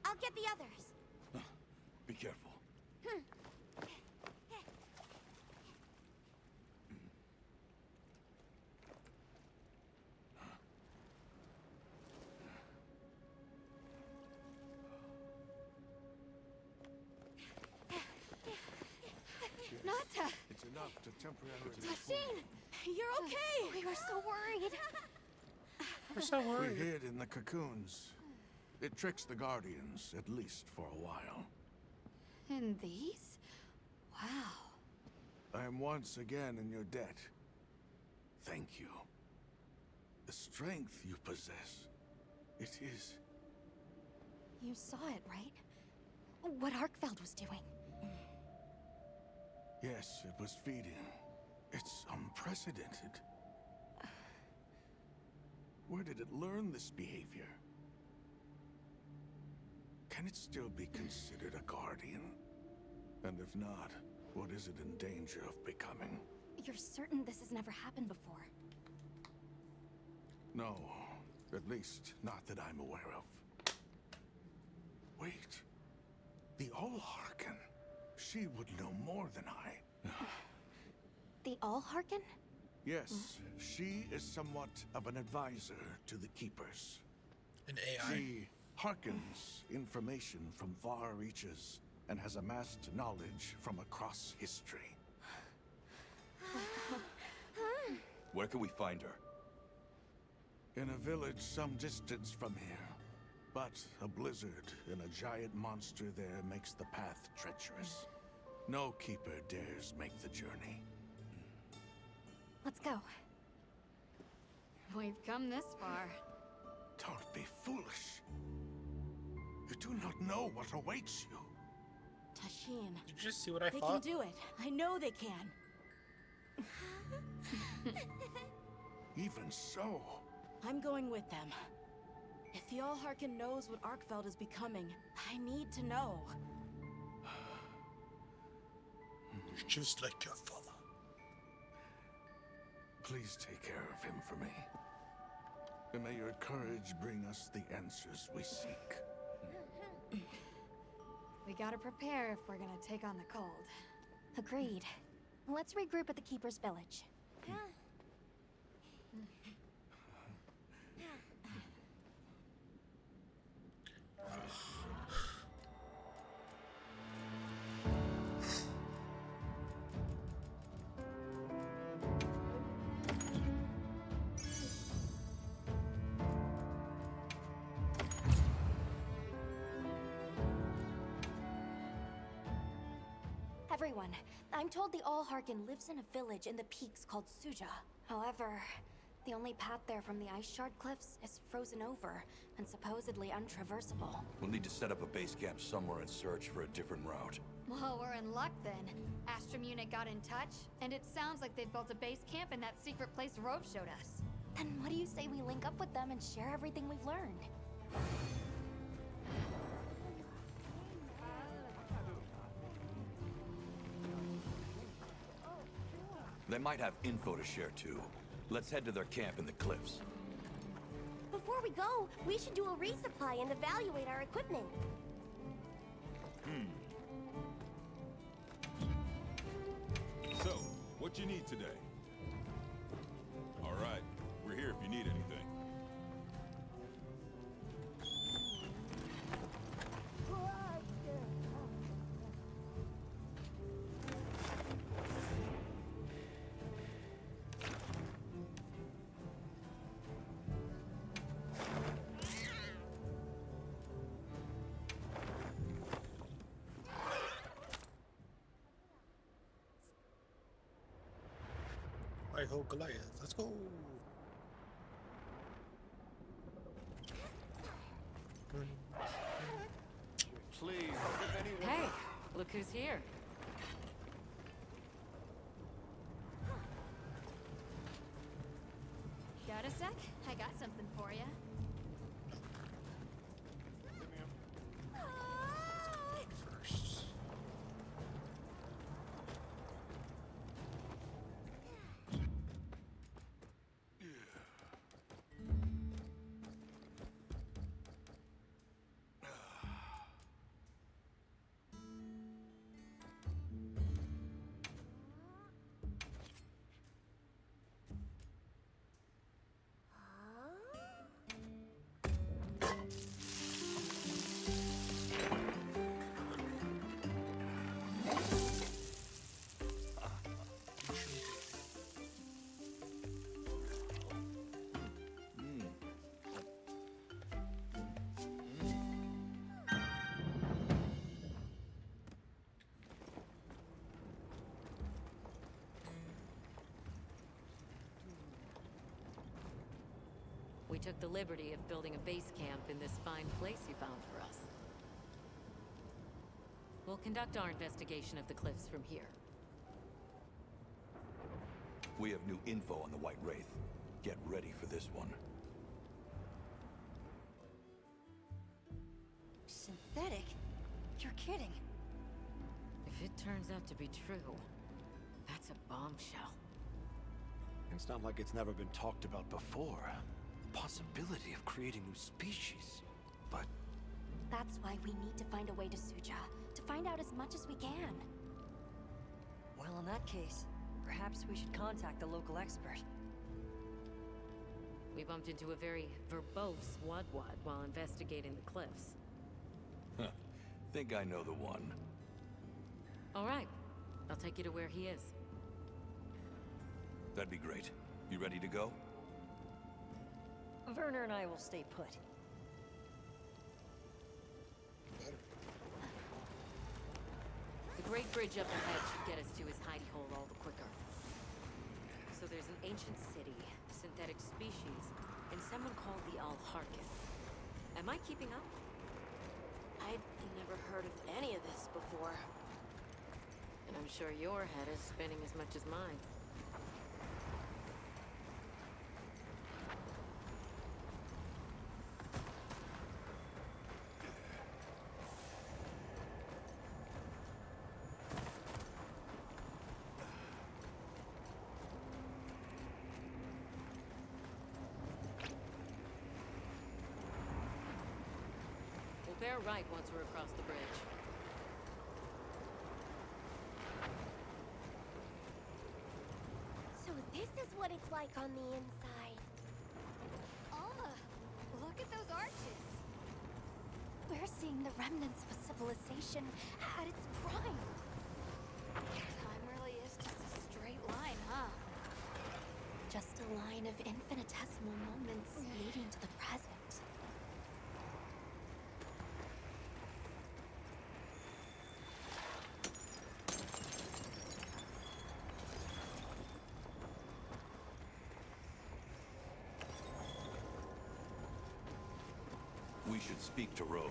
I'll get the others. Be careful. Nata! It's enough to temporarily... Tashin! You're okay! We were so worried. We're so We worried. hid in the cocoons. It tricks the Guardians, at least for a while. And these? Wow. I am once again in your debt. Thank you. The strength you possess, it is... You saw it, right? What Arkfeld was doing. Yes, it was feeding. It's unprecedented. Where did it learn this behavior? Can it still be considered a Guardian? And if not, what is it in danger of becoming? You're certain this has never happened before? No, at least not that I'm aware of. Wait, the All-Harken. She would know more than I. The All-Harken? Yes, she is somewhat of an advisor to the Keepers. An AI? She hearkens information from far reaches and has amassed knowledge from across history. Where can we find her? In a village some distance from here. But a blizzard and a giant monster there makes the path treacherous. No Keeper dares make the journey. Let's go. We've come this far. Don't be foolish. You do not know what awaits you. Tashin. Did you just see what I They thought? can do it. I know they can. Even so, I'm going with them. If the All-Harken knows what Arkfeld is becoming, I need to know. You're just like your father. please take care of him for me. And may your courage bring us the answers we seek. We gotta prepare if we're gonna take on the cold. Agreed. Let's regroup at the Keeper's Village. Everyone, I'm told the All-Harken lives in a village in the peaks called Suja. However, the only path there from the Ice Shard Cliffs is frozen over and supposedly untraversable. We'll need to set up a base camp somewhere and search for a different route. Well, we're in luck then. Astrum unit got in touch, and it sounds like they've built a base camp in that secret place Rove showed us. Then what do you say we link up with them and share everything we've learned? They might have info to share too. Let's head to their camp in the cliffs. Before we go, we should do a resupply and evaluate our equipment. So, what you need today? All right, we're here if you need anything. I hope Goliath. Let's go. Please, if anyone... Hey, look who's here. Got a sec? I got something for you. First. took the liberty of building a base camp in this fine place you found for us. We'll conduct our investigation of the cliffs from here. We have new info on the White Wraith. Get ready for this one. Synthetic? You're kidding. If it turns out to be true, that's a bombshell. It's not like it's never been talked about before. The possibility of creating new species. But That's why we need to find a way to Suja, to find out as much as we can. Well, in that case, perhaps we should contact the local expert. We bumped into a very verbose Wadwad while investigating the cliffs. Huh. Think I know the one. All right. I'll take you to where he is. That'd be great. You ready to go? Werner and I will stay put. The Great Bridge up ahead should get us to his hidey hole all the quicker. So there's an ancient city, synthetic species, and someone called the Al-Harkin. Am I keeping up? I'd never heard of any of this before. And I'm sure your head is spinning as much as mine. We'll bear right once we're across the bridge. So this is what it's like on the inside. Alma, look at those arches. We're seeing the remnants of a civilization at its prime. Time really is just a straight line, huh? Just a line of infinitesimal moments leading to the present. We should speak to Rove.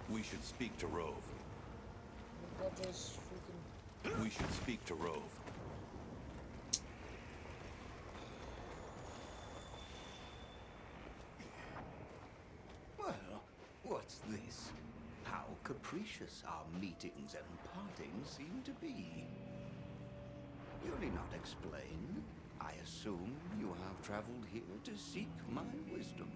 We should speak to Rove. Got this freaking... We should speak to Rove. Well, what's this? How capricious our meetings and partings seem to be. You need not explain. I assume you have traveled here to seek my wisdom.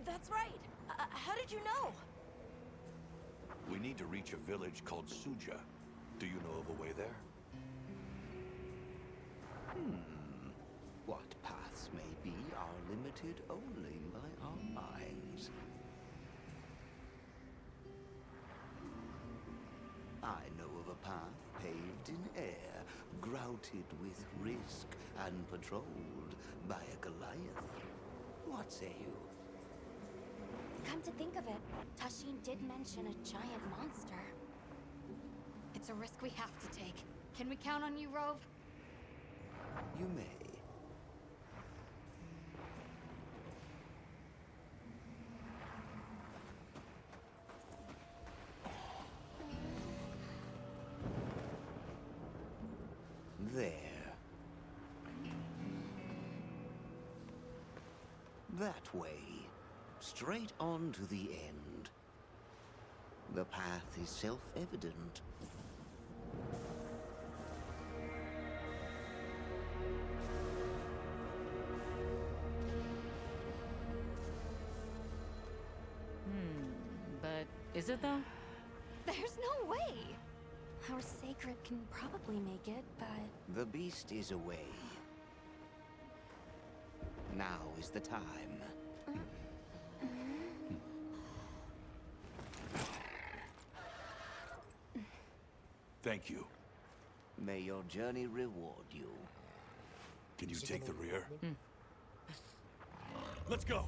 That's right. How did you know? We need to reach a village called Suja. Do you know of a way there? What paths may be are limited only by our minds. I know of a path paved in air, grouted with risk and patrolled by a Goliath. What say you? Come to think of it, Tashin did mention a giant monster. It's a risk we have to take. Can we count on you, Rove? You may. There. That way. Straight on to the end. The path is self-evident. But is it though? There's no way! Our sacred can probably make it, but... The beast is away. Now is the time. Thank you. May your journey reward you. Can you take the rear? Let's go!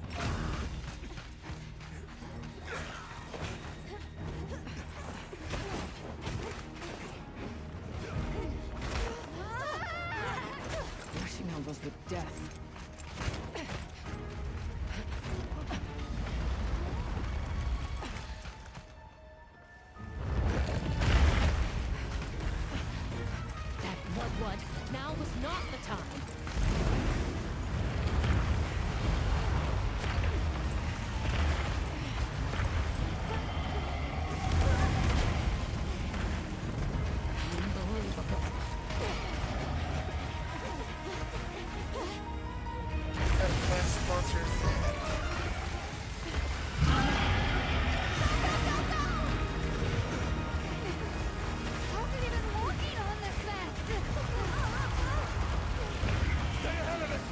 Washing symbols with death. That blood. Now was not the time. Unbelievable. That class sponsor is that. How's it even working on this fence? Stay ahead of it!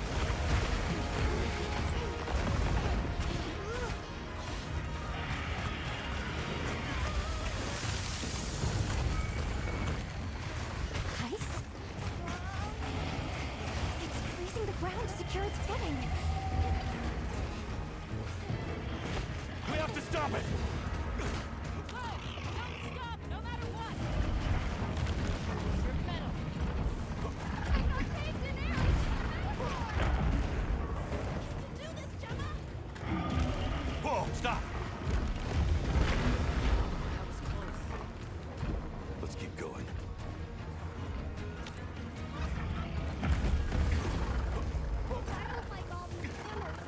Ice? It's freezing the ground to secure its footing. We have to stop it! Whoa, stop! Let's keep going. I don't like all these tremors.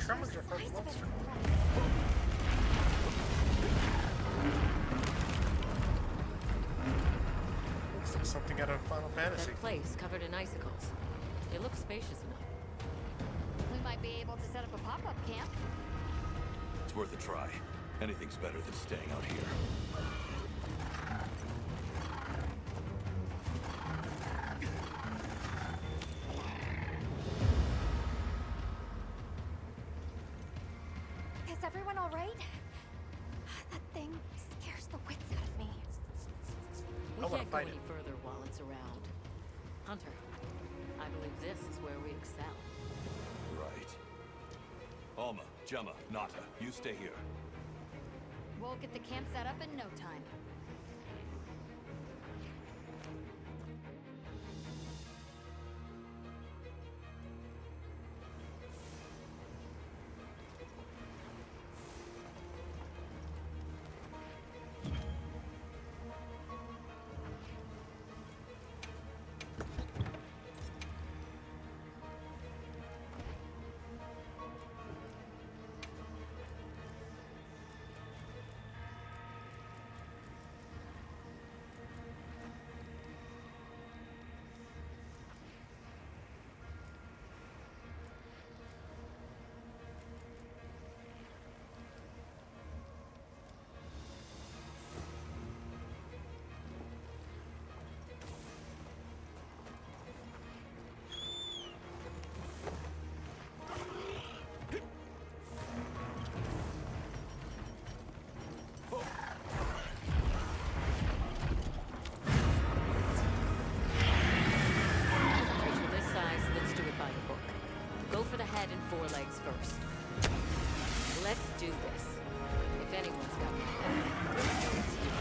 Tremors are hard monster. Looks like something out of Final Fantasy. That place covered in icicles. It looks spacious enough. We might be able to set up a pop-up camp. It's worth a try. Anything's better than staying out here. Is everyone all right? That thing scares the wits out of me. We I wanna can't go fight any it. further while it's around. Hunter, I believe this is where we excel. Right. Alma, Gemma, Nata, you stay here. We'll get the camp set up in no time. Creature this size, let's do it by the book. Go for the head and forelegs first. Let's do this. If anyone's got me, I know it's you.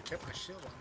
Kept my shield on.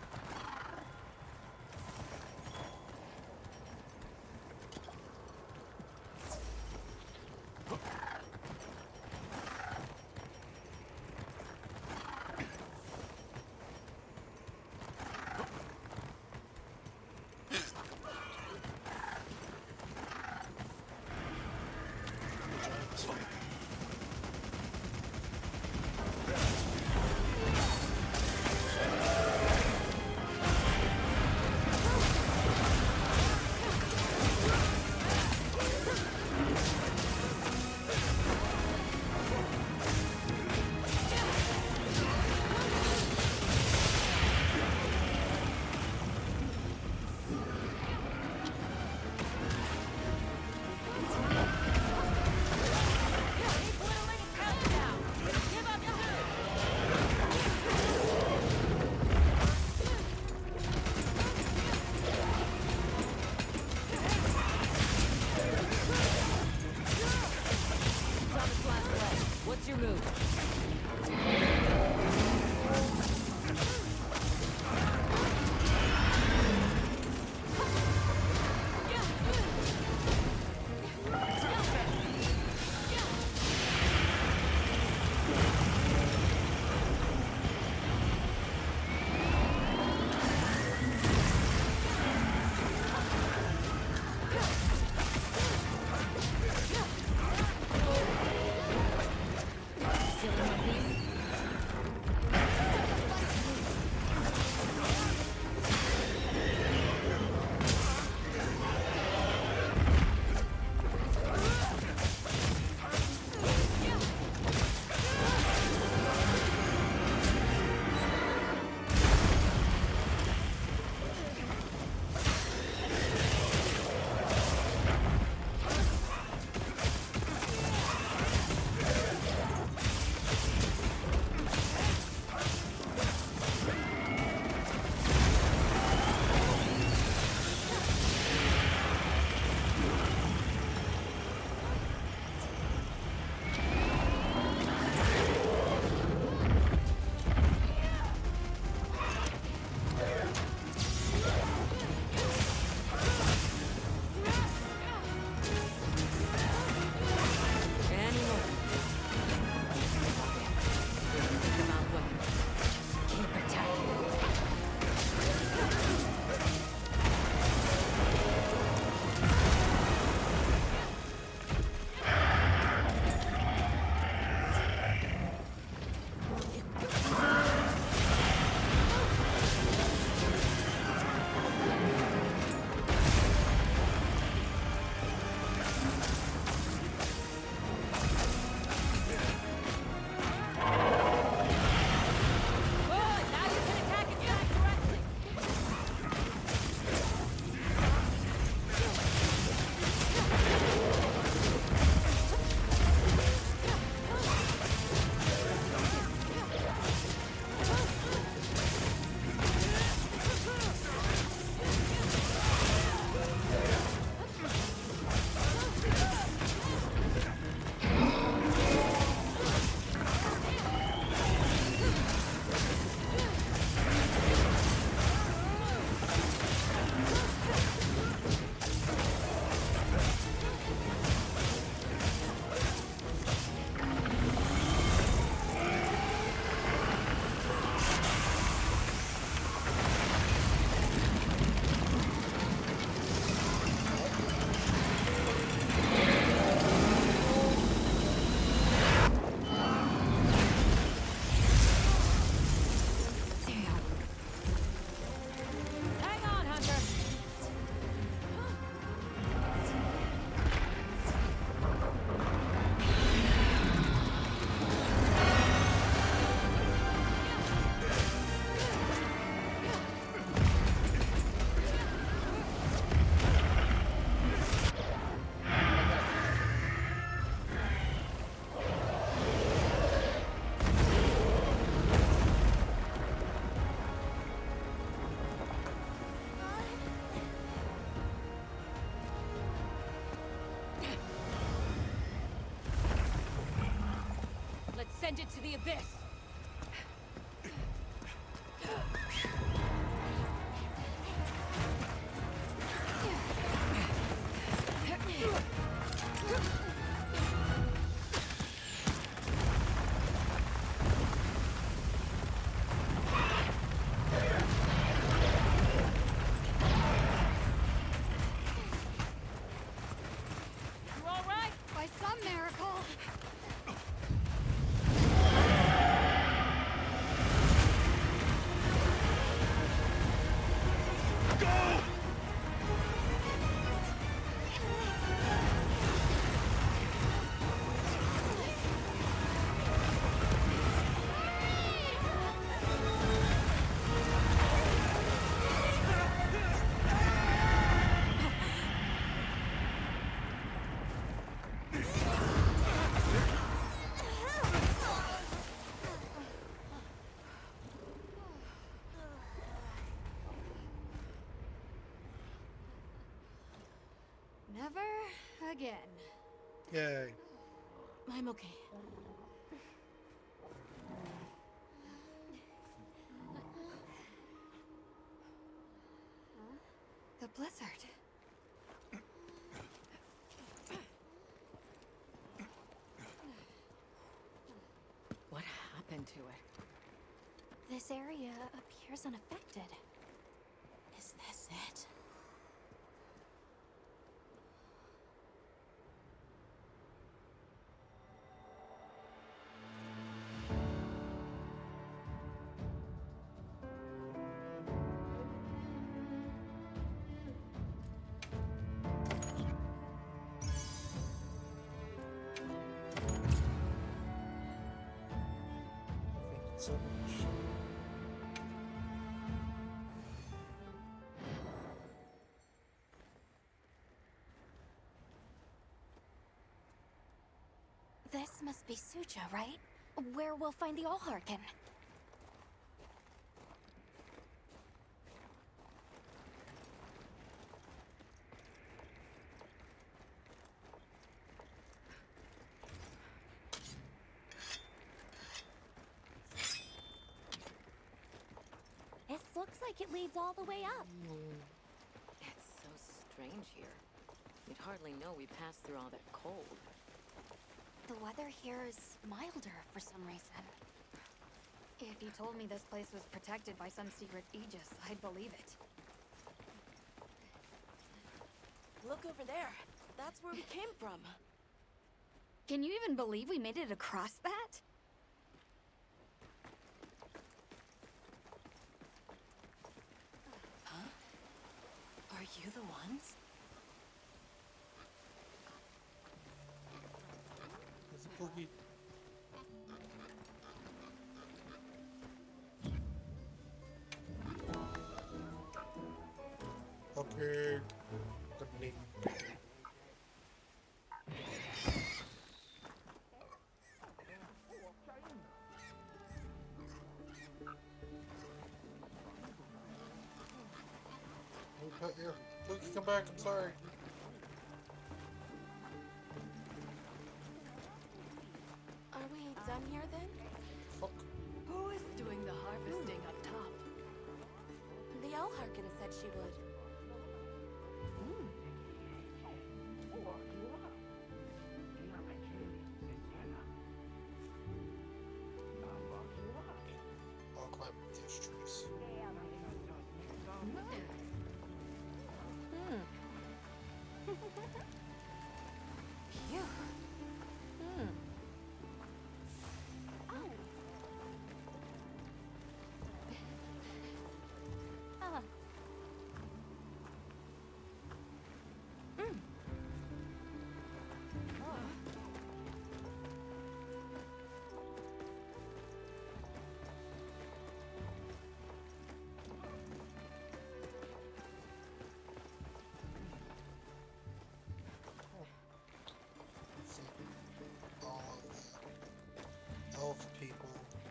What's your move? Send it to the abyss. Again. Yay. I'm okay. The blizzard. What happened to it? This area appears unaffected. Is this it? Thank you so much. This must be Suja, right? Where we'll find the Allharkin. This looks like it leads all the way up. It's so strange here. You'd hardly know we passed through all that cold. The weather here is milder for some reason. If you told me this place was protected by some secret aegis, I'd believe it. Look over there. That's where we came from. Can you even believe we made it across that? Huh? Are you the ones? It's a cookie. Okay. Good name. Please come back. I'm sorry. Are we done here then? Fuck. Who is doing the harvesting up top? The Allharkin said she would. I'll climb these trees. Phew. Ah. See all of the elf people.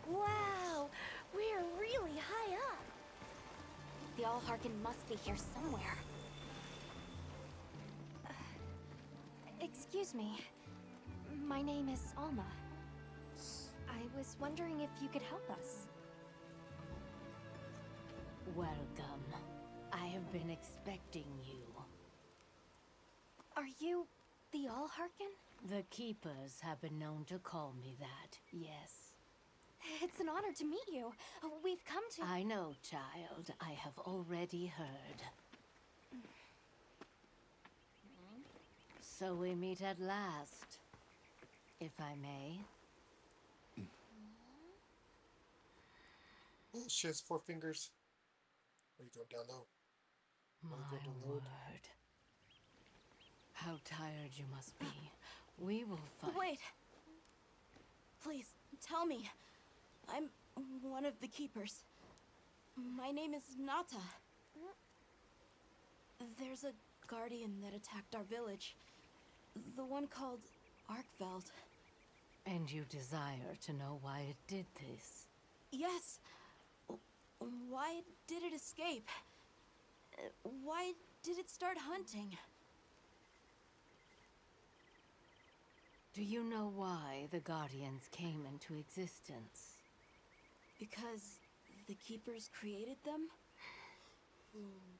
Wow, we're really high up. The Allharkin must be here somewhere. Excuse me. My name is Alma. I was wondering if you could help us. Welcome. I have been expecting you. Are you the Allharkin? The Keepers have been known to call me that, yes. It's an honor to meet you. We've come to... I know, child. I have already heard. So we meet at last, if I may. Oh, she has 4 fingers. There you go, down low. My There you go, word. How tired you must be. We will fight. Wait. Please, tell me. I'm one of the keepers. My name is Nata. There's a guardian that attacked our village. The one called Arkveld. And you desire to know why it did this? Yes. Why did it escape? Why did it start hunting? Do you know why the Guardians came into existence? Because the Keepers created them?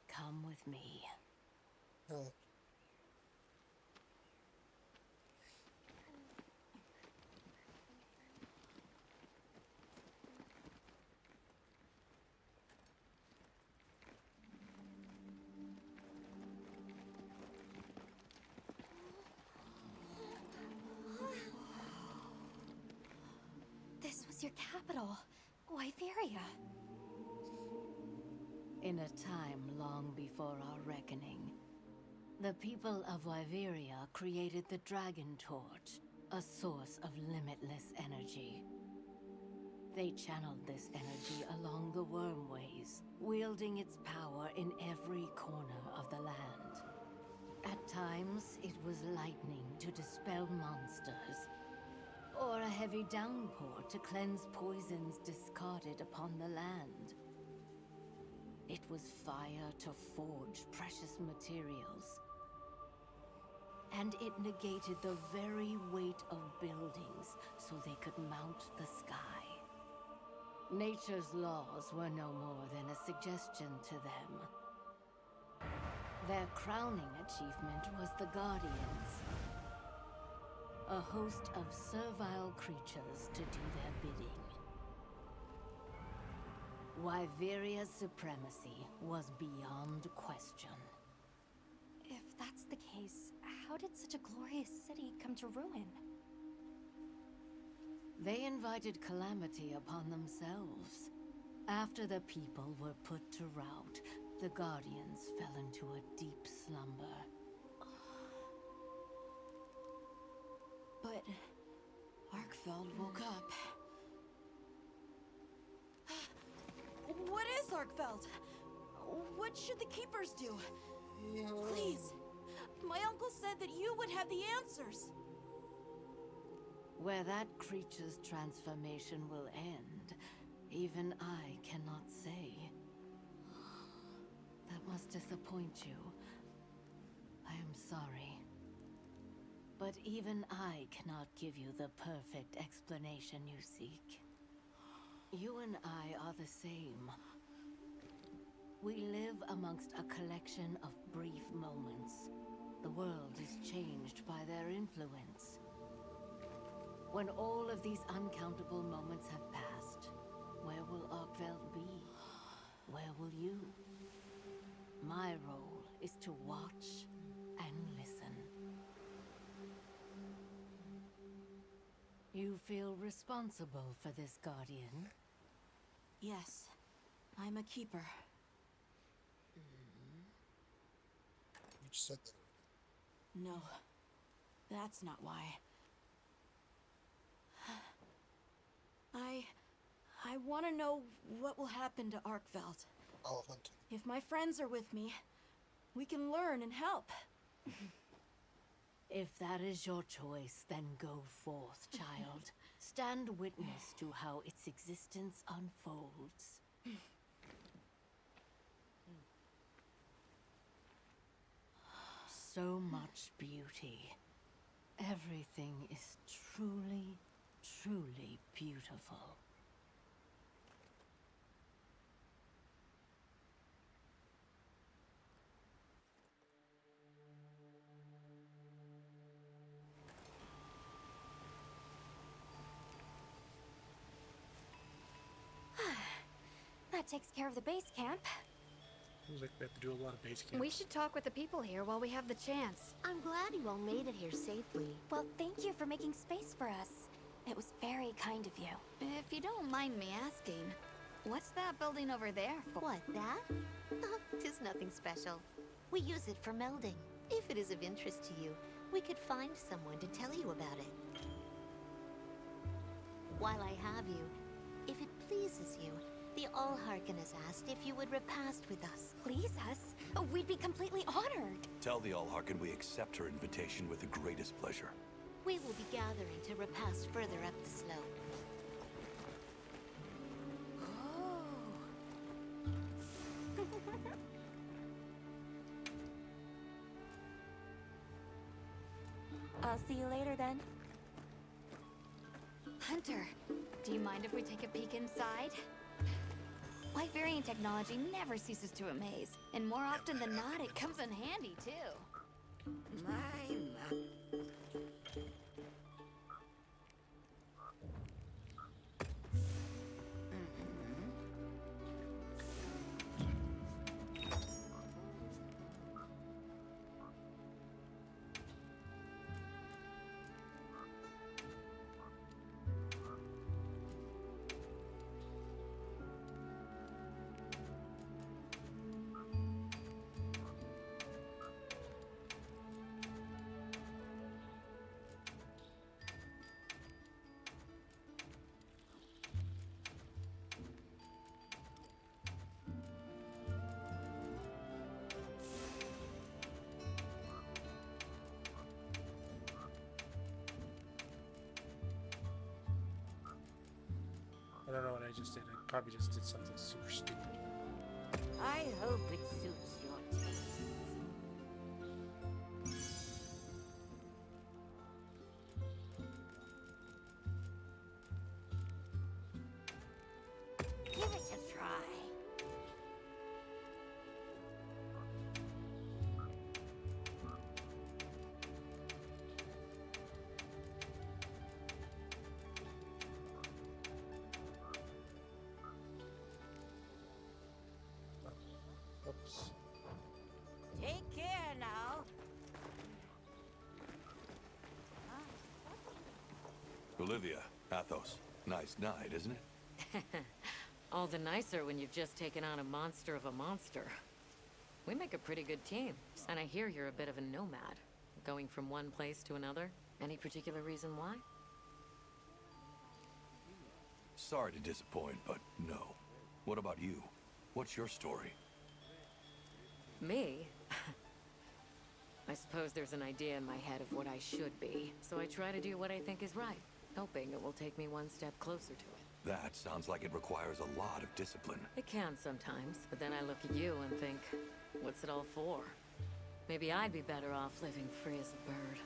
Come with me. Oh. This was your capital, Wyveria. In a time long before our reckoning, the people of Wyveria created the Dragon Torch, a source of limitless energy. They channeled this energy along the wormways, wielding its power in every corner of the land. At times, it was lightning to dispel monsters, or a heavy downpour to cleanse poisons discarded upon the land. It was fire to forge precious materials, and it negated the very weight of buildings so they could mount the sky. Nature's laws were no more than a suggestion to them. Their crowning achievement was the Guardians, a host of servile creatures to do their bidding. Wyveria's supremacy was beyond question. If that's the case, how did such a glorious city come to ruin? They invited calamity upon themselves. After the people were put to rout, the Guardians fell into a deep slumber. But Arkfeld woke up. What is Arkfeld? What should the Keepers do? Please. My uncle said that you would have the answers. Where that creature's transformation will end, even I cannot say. That must disappoint you. I am sorry. But even I cannot give you the perfect explanation you seek. You and I are the same. We live amongst a collection of brief moments. The world is changed by their influence. When all of these uncountable moments have passed, where will Arkveld be? Where will you? My role is to watch and listen. You feel responsible for this Guardian? Yes, I'm a Keeper. You just said that. No, that's not why. I want to know what will happen to Arkveld. I'll hunt. If my friends are with me, we can learn and help. If that is your choice, then go forth, child. Stand witness to how its existence unfolds. So much beauty. Everything is truly, truly beautiful. That takes care of the base camp. Seems like we have to do a lot of base camp. We should talk with the people here while we have the chance. I'm glad you all made it here safely. Well, thank you for making space for us. It was very kind of you. If you don't mind me asking, what's that building over there for? What, that? Tis nothing special. We use it for melding. If it is of interest to you, we could find someone to tell you about it. While I have you, if it pleases you, the Allharkin has asked if you would repast with us. Please us? We'd be completely honored. Tell the Allharkin we accept her invitation with the greatest pleasure. We will be gathering to repast further up the slope. I'll see you later then. Hunter, do you mind if we take a peek inside? Wyverian technology never ceases to amaze, and more often than not, it comes in handy, too. Mine. I don't know what I just did. I probably just did something super stupid. I hope it suits your taste. Give it a try. Oops. Take care now. Olivia, Athos. Nice night, isn't it? All the nicer when you've just taken on a monster of a monster. We make a pretty good team, and I hear you're a bit of a nomad. Going from one place to another? Any particular reason why? Sorry to disappoint, but no. What about you? What's your story? Me? I suppose there's an idea in my head of what I should be, so I try to do what I think is right, hoping it will take me one step closer to it. That sounds like it requires a lot of discipline. It can sometimes, but then I look at you and think, what's it all for? Maybe I'd be better off living free as a bird.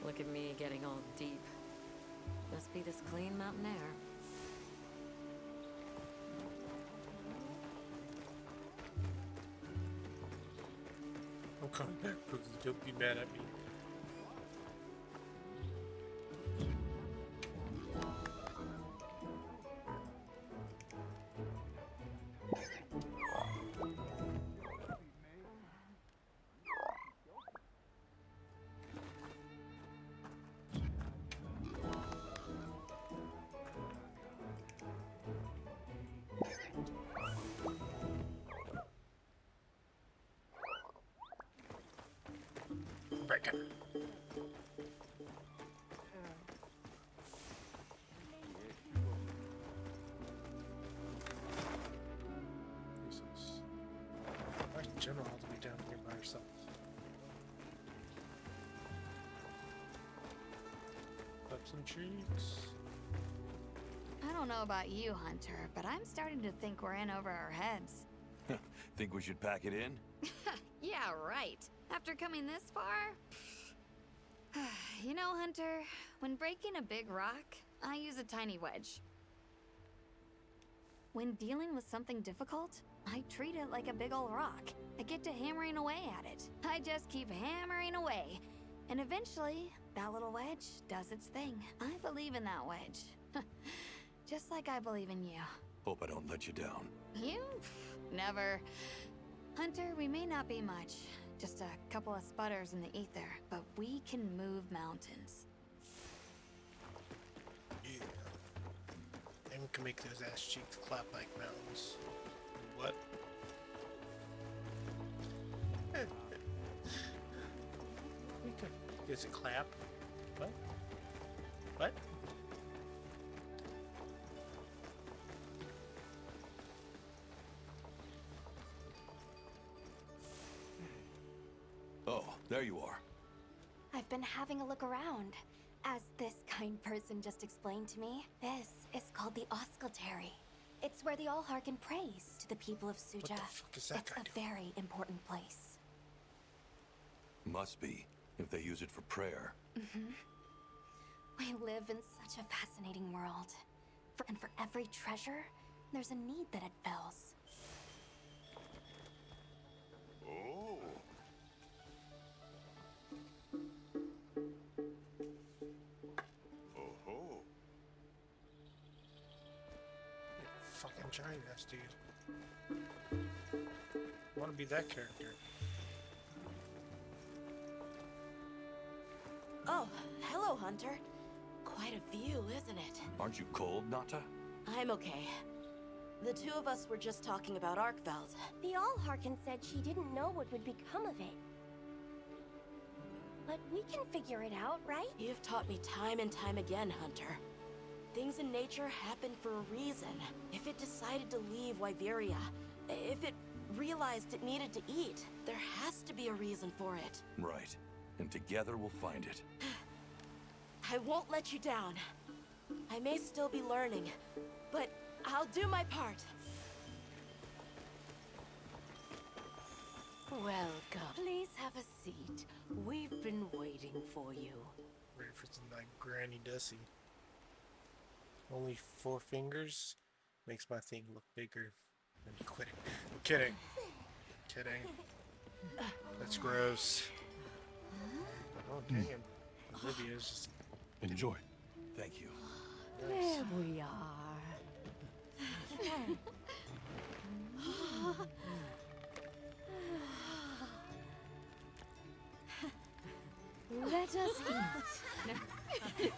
Look at me getting all deep. Must be this clean mountain air. I'm coming back, Pookie. Don't be mad at me. Break it. Jesus. Why in general to be down here by herself? Lips and cheeks. I don't know about you, Hunter, but I'm starting to think we're in over our heads. Think we should pack it in? Yeah, right. After coming this far? You know, Hunter, when breaking a big rock, I use a tiny wedge. When dealing with something difficult, I treat it like a big old rock. I get to hammering away at it. I just keep hammering away. And eventually, that little wedge does its thing. I believe in that wedge. Just like I believe in you. Hope I don't let you down. You? Never. Hunter, we may not be much. Just a couple of sputters in the ether, but we can move mountains. Yeah. And we can make those ass cheeks clap like mountains. What? We can. Does it clap? What? What? Oh, there you are. I've been having a look around. As this kind person just explained to me, this is called the Oscultary. It's where the Allharkin prays to the people of Suja. What the fuck is that It's guy a very important place. Must be, if they use it for prayer. We live in such a fascinating world. And for every treasure, there's a need that it fills. Oh. Oh-ho. Fucking giant ass dude. I want to be that character. Oh, hello, Hunter. Quite a view, isn't it? Aren't you cold, Nata? I'm okay. The two of us were just talking about Arkveld. The Allharkin said she didn't know what would become of it. But we can figure it out, right? You've taught me time and time again, Hunter. Things in nature happen for a reason. If it decided to leave Wyveria, if it realized it needed to eat, there has to be a reason for it. Right. And together we'll find it. I won't let you down. I may still be learning, but I'll do my part. Welcome. Please have a seat. We've been waiting for you. Ready for some like Granny Dusty. Only 4 fingers makes my thing look bigger. I'm quitting. I'm kidding. Kidding. That's gross. Oh damn. Olivia's just enjoy. Thank you. There we are. Let us eat.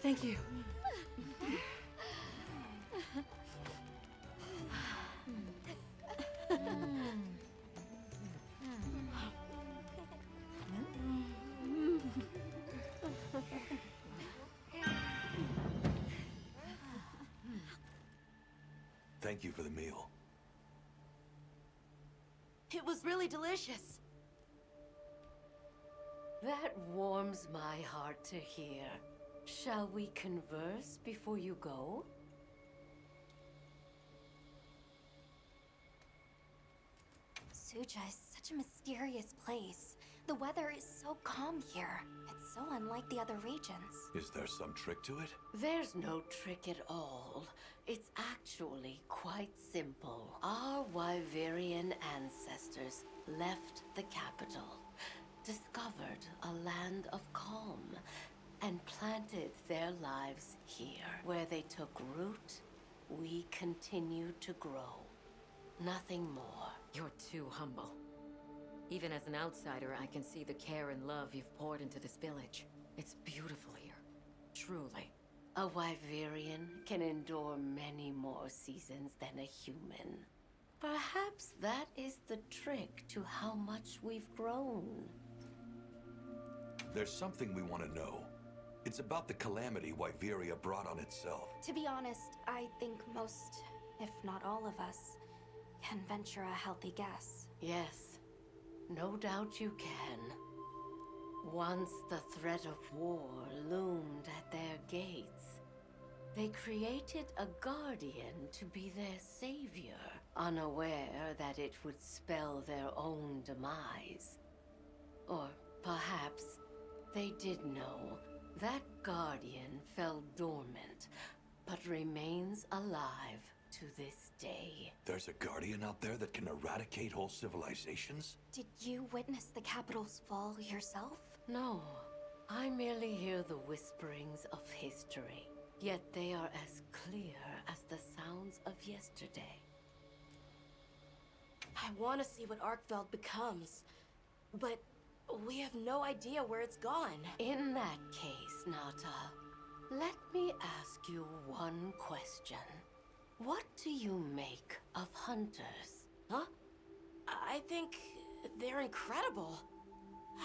Thank you. Thank you for the meal. It was really delicious. That warms my heart to hear. Shall we converse before you go? Suja is such a mysterious place. The weather is so calm here. It's so unlike the other regions. Is there some trick to it? There's no trick at all. It's actually quite simple. Our Wyverian ancestors left the capital, discovered a land of calm, and planted their lives here. Where they took root, we continue to grow. Nothing more. You're too humble. Even as an outsider, I can see the care and love you've poured into this village. It's beautiful here. Truly. A Wyverian can endure many more seasons than a human. Perhaps that is the trick to how much we've grown. There's something we want to know. It's about the calamity Wyveria brought on itself. To be honest, I think most, if not all of us, can venture a healthy guess. Yes, no doubt you can. Once the threat of war loomed at their gates, they created a guardian to be their savior, unaware that it would spell their own demise. Or perhaps they did know that guardian fell dormant, but remains alive to this day. There's a guardian out there that can eradicate whole civilizations? Did you witness the capital's fall yourself? No, I merely hear the whisperings of history. Yet they are as clear as the sounds of yesterday. I want to see what Arkveld becomes, but we have no idea where it's gone. In that case, Nata, let me ask you one question. What do you make of hunters? Huh? I think they're incredible.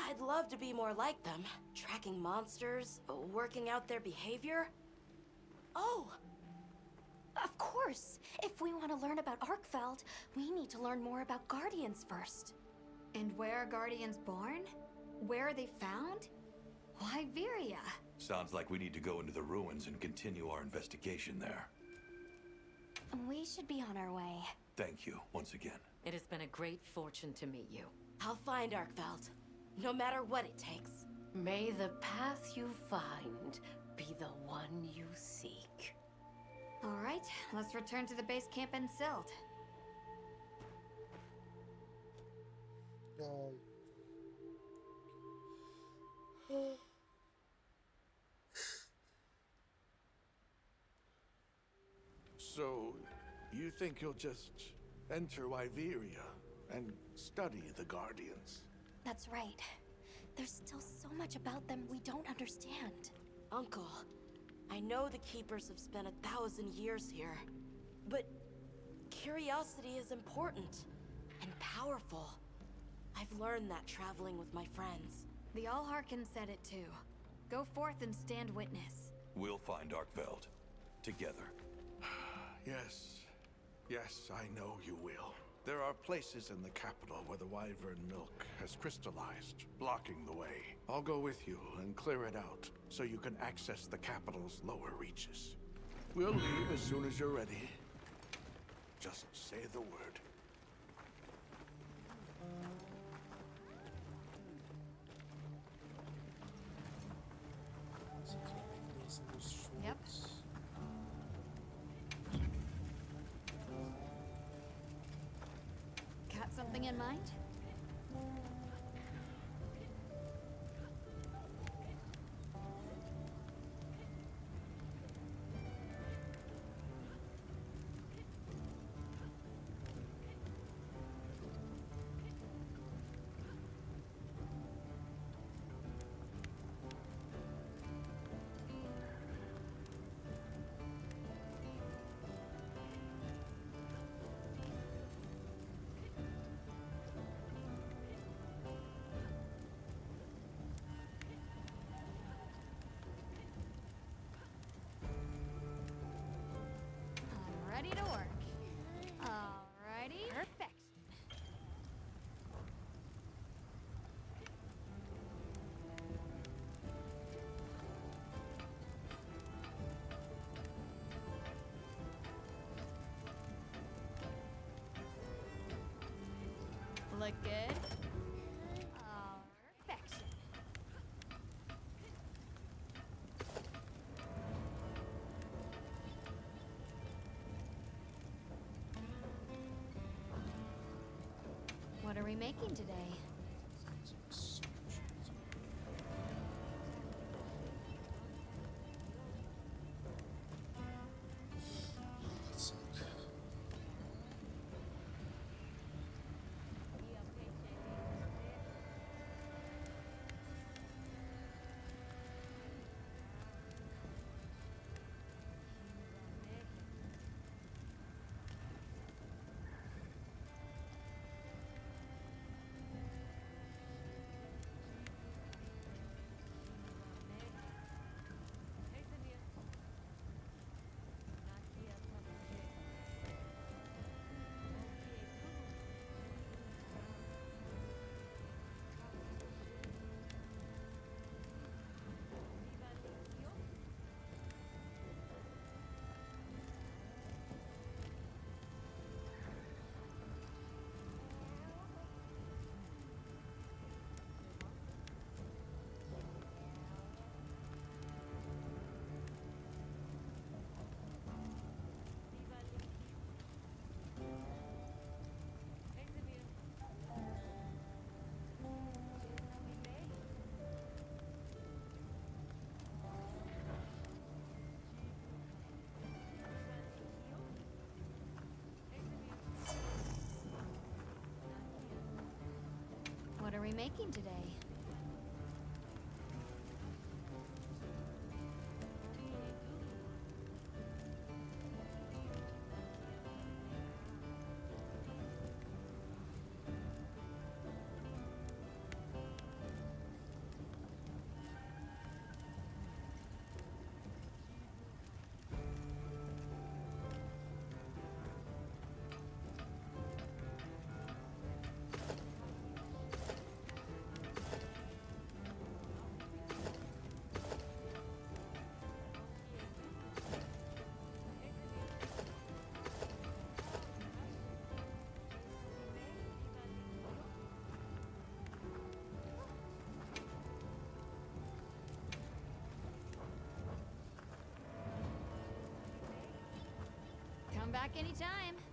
I'd love to be more like them. Tracking monsters, working out their behavior. Oh! Of course! If we want to learn about Arkveld, we need to learn more about Guardians first. And where are Guardians born? Where are they found? Wyveria. Sounds like we need to go into the ruins and continue our investigation there. We should be on our way. Thank you, once again. It has been a great fortune to meet you. I'll find Arkveld, no matter what it takes. May the path you find be the one you seek. All right, let's return to the base camp in Silt. So, you think you'll just enter Wyveria and study the Guardians? That's right. There's still so much about them we don't understand. Uncle, I know the Keepers have spent 1,000 years here, but curiosity is important and powerful. I've learned that traveling with my friends. The Allharkin said it too. Go forth and stand witness. We'll find Arkveld. Together. Yes. Yes, I know you will. There are places in the capital where the Wyvern milk has crystallized, blocking the way. I'll go with you and clear it out, so you can access the capital's lower reaches. We'll leave as soon as you're ready. Just say the word. Yep. Got something in mind? Ready to work. Alrighty. Perfect. Look good. Perfection. What are we making today? What are we making today? back anytime.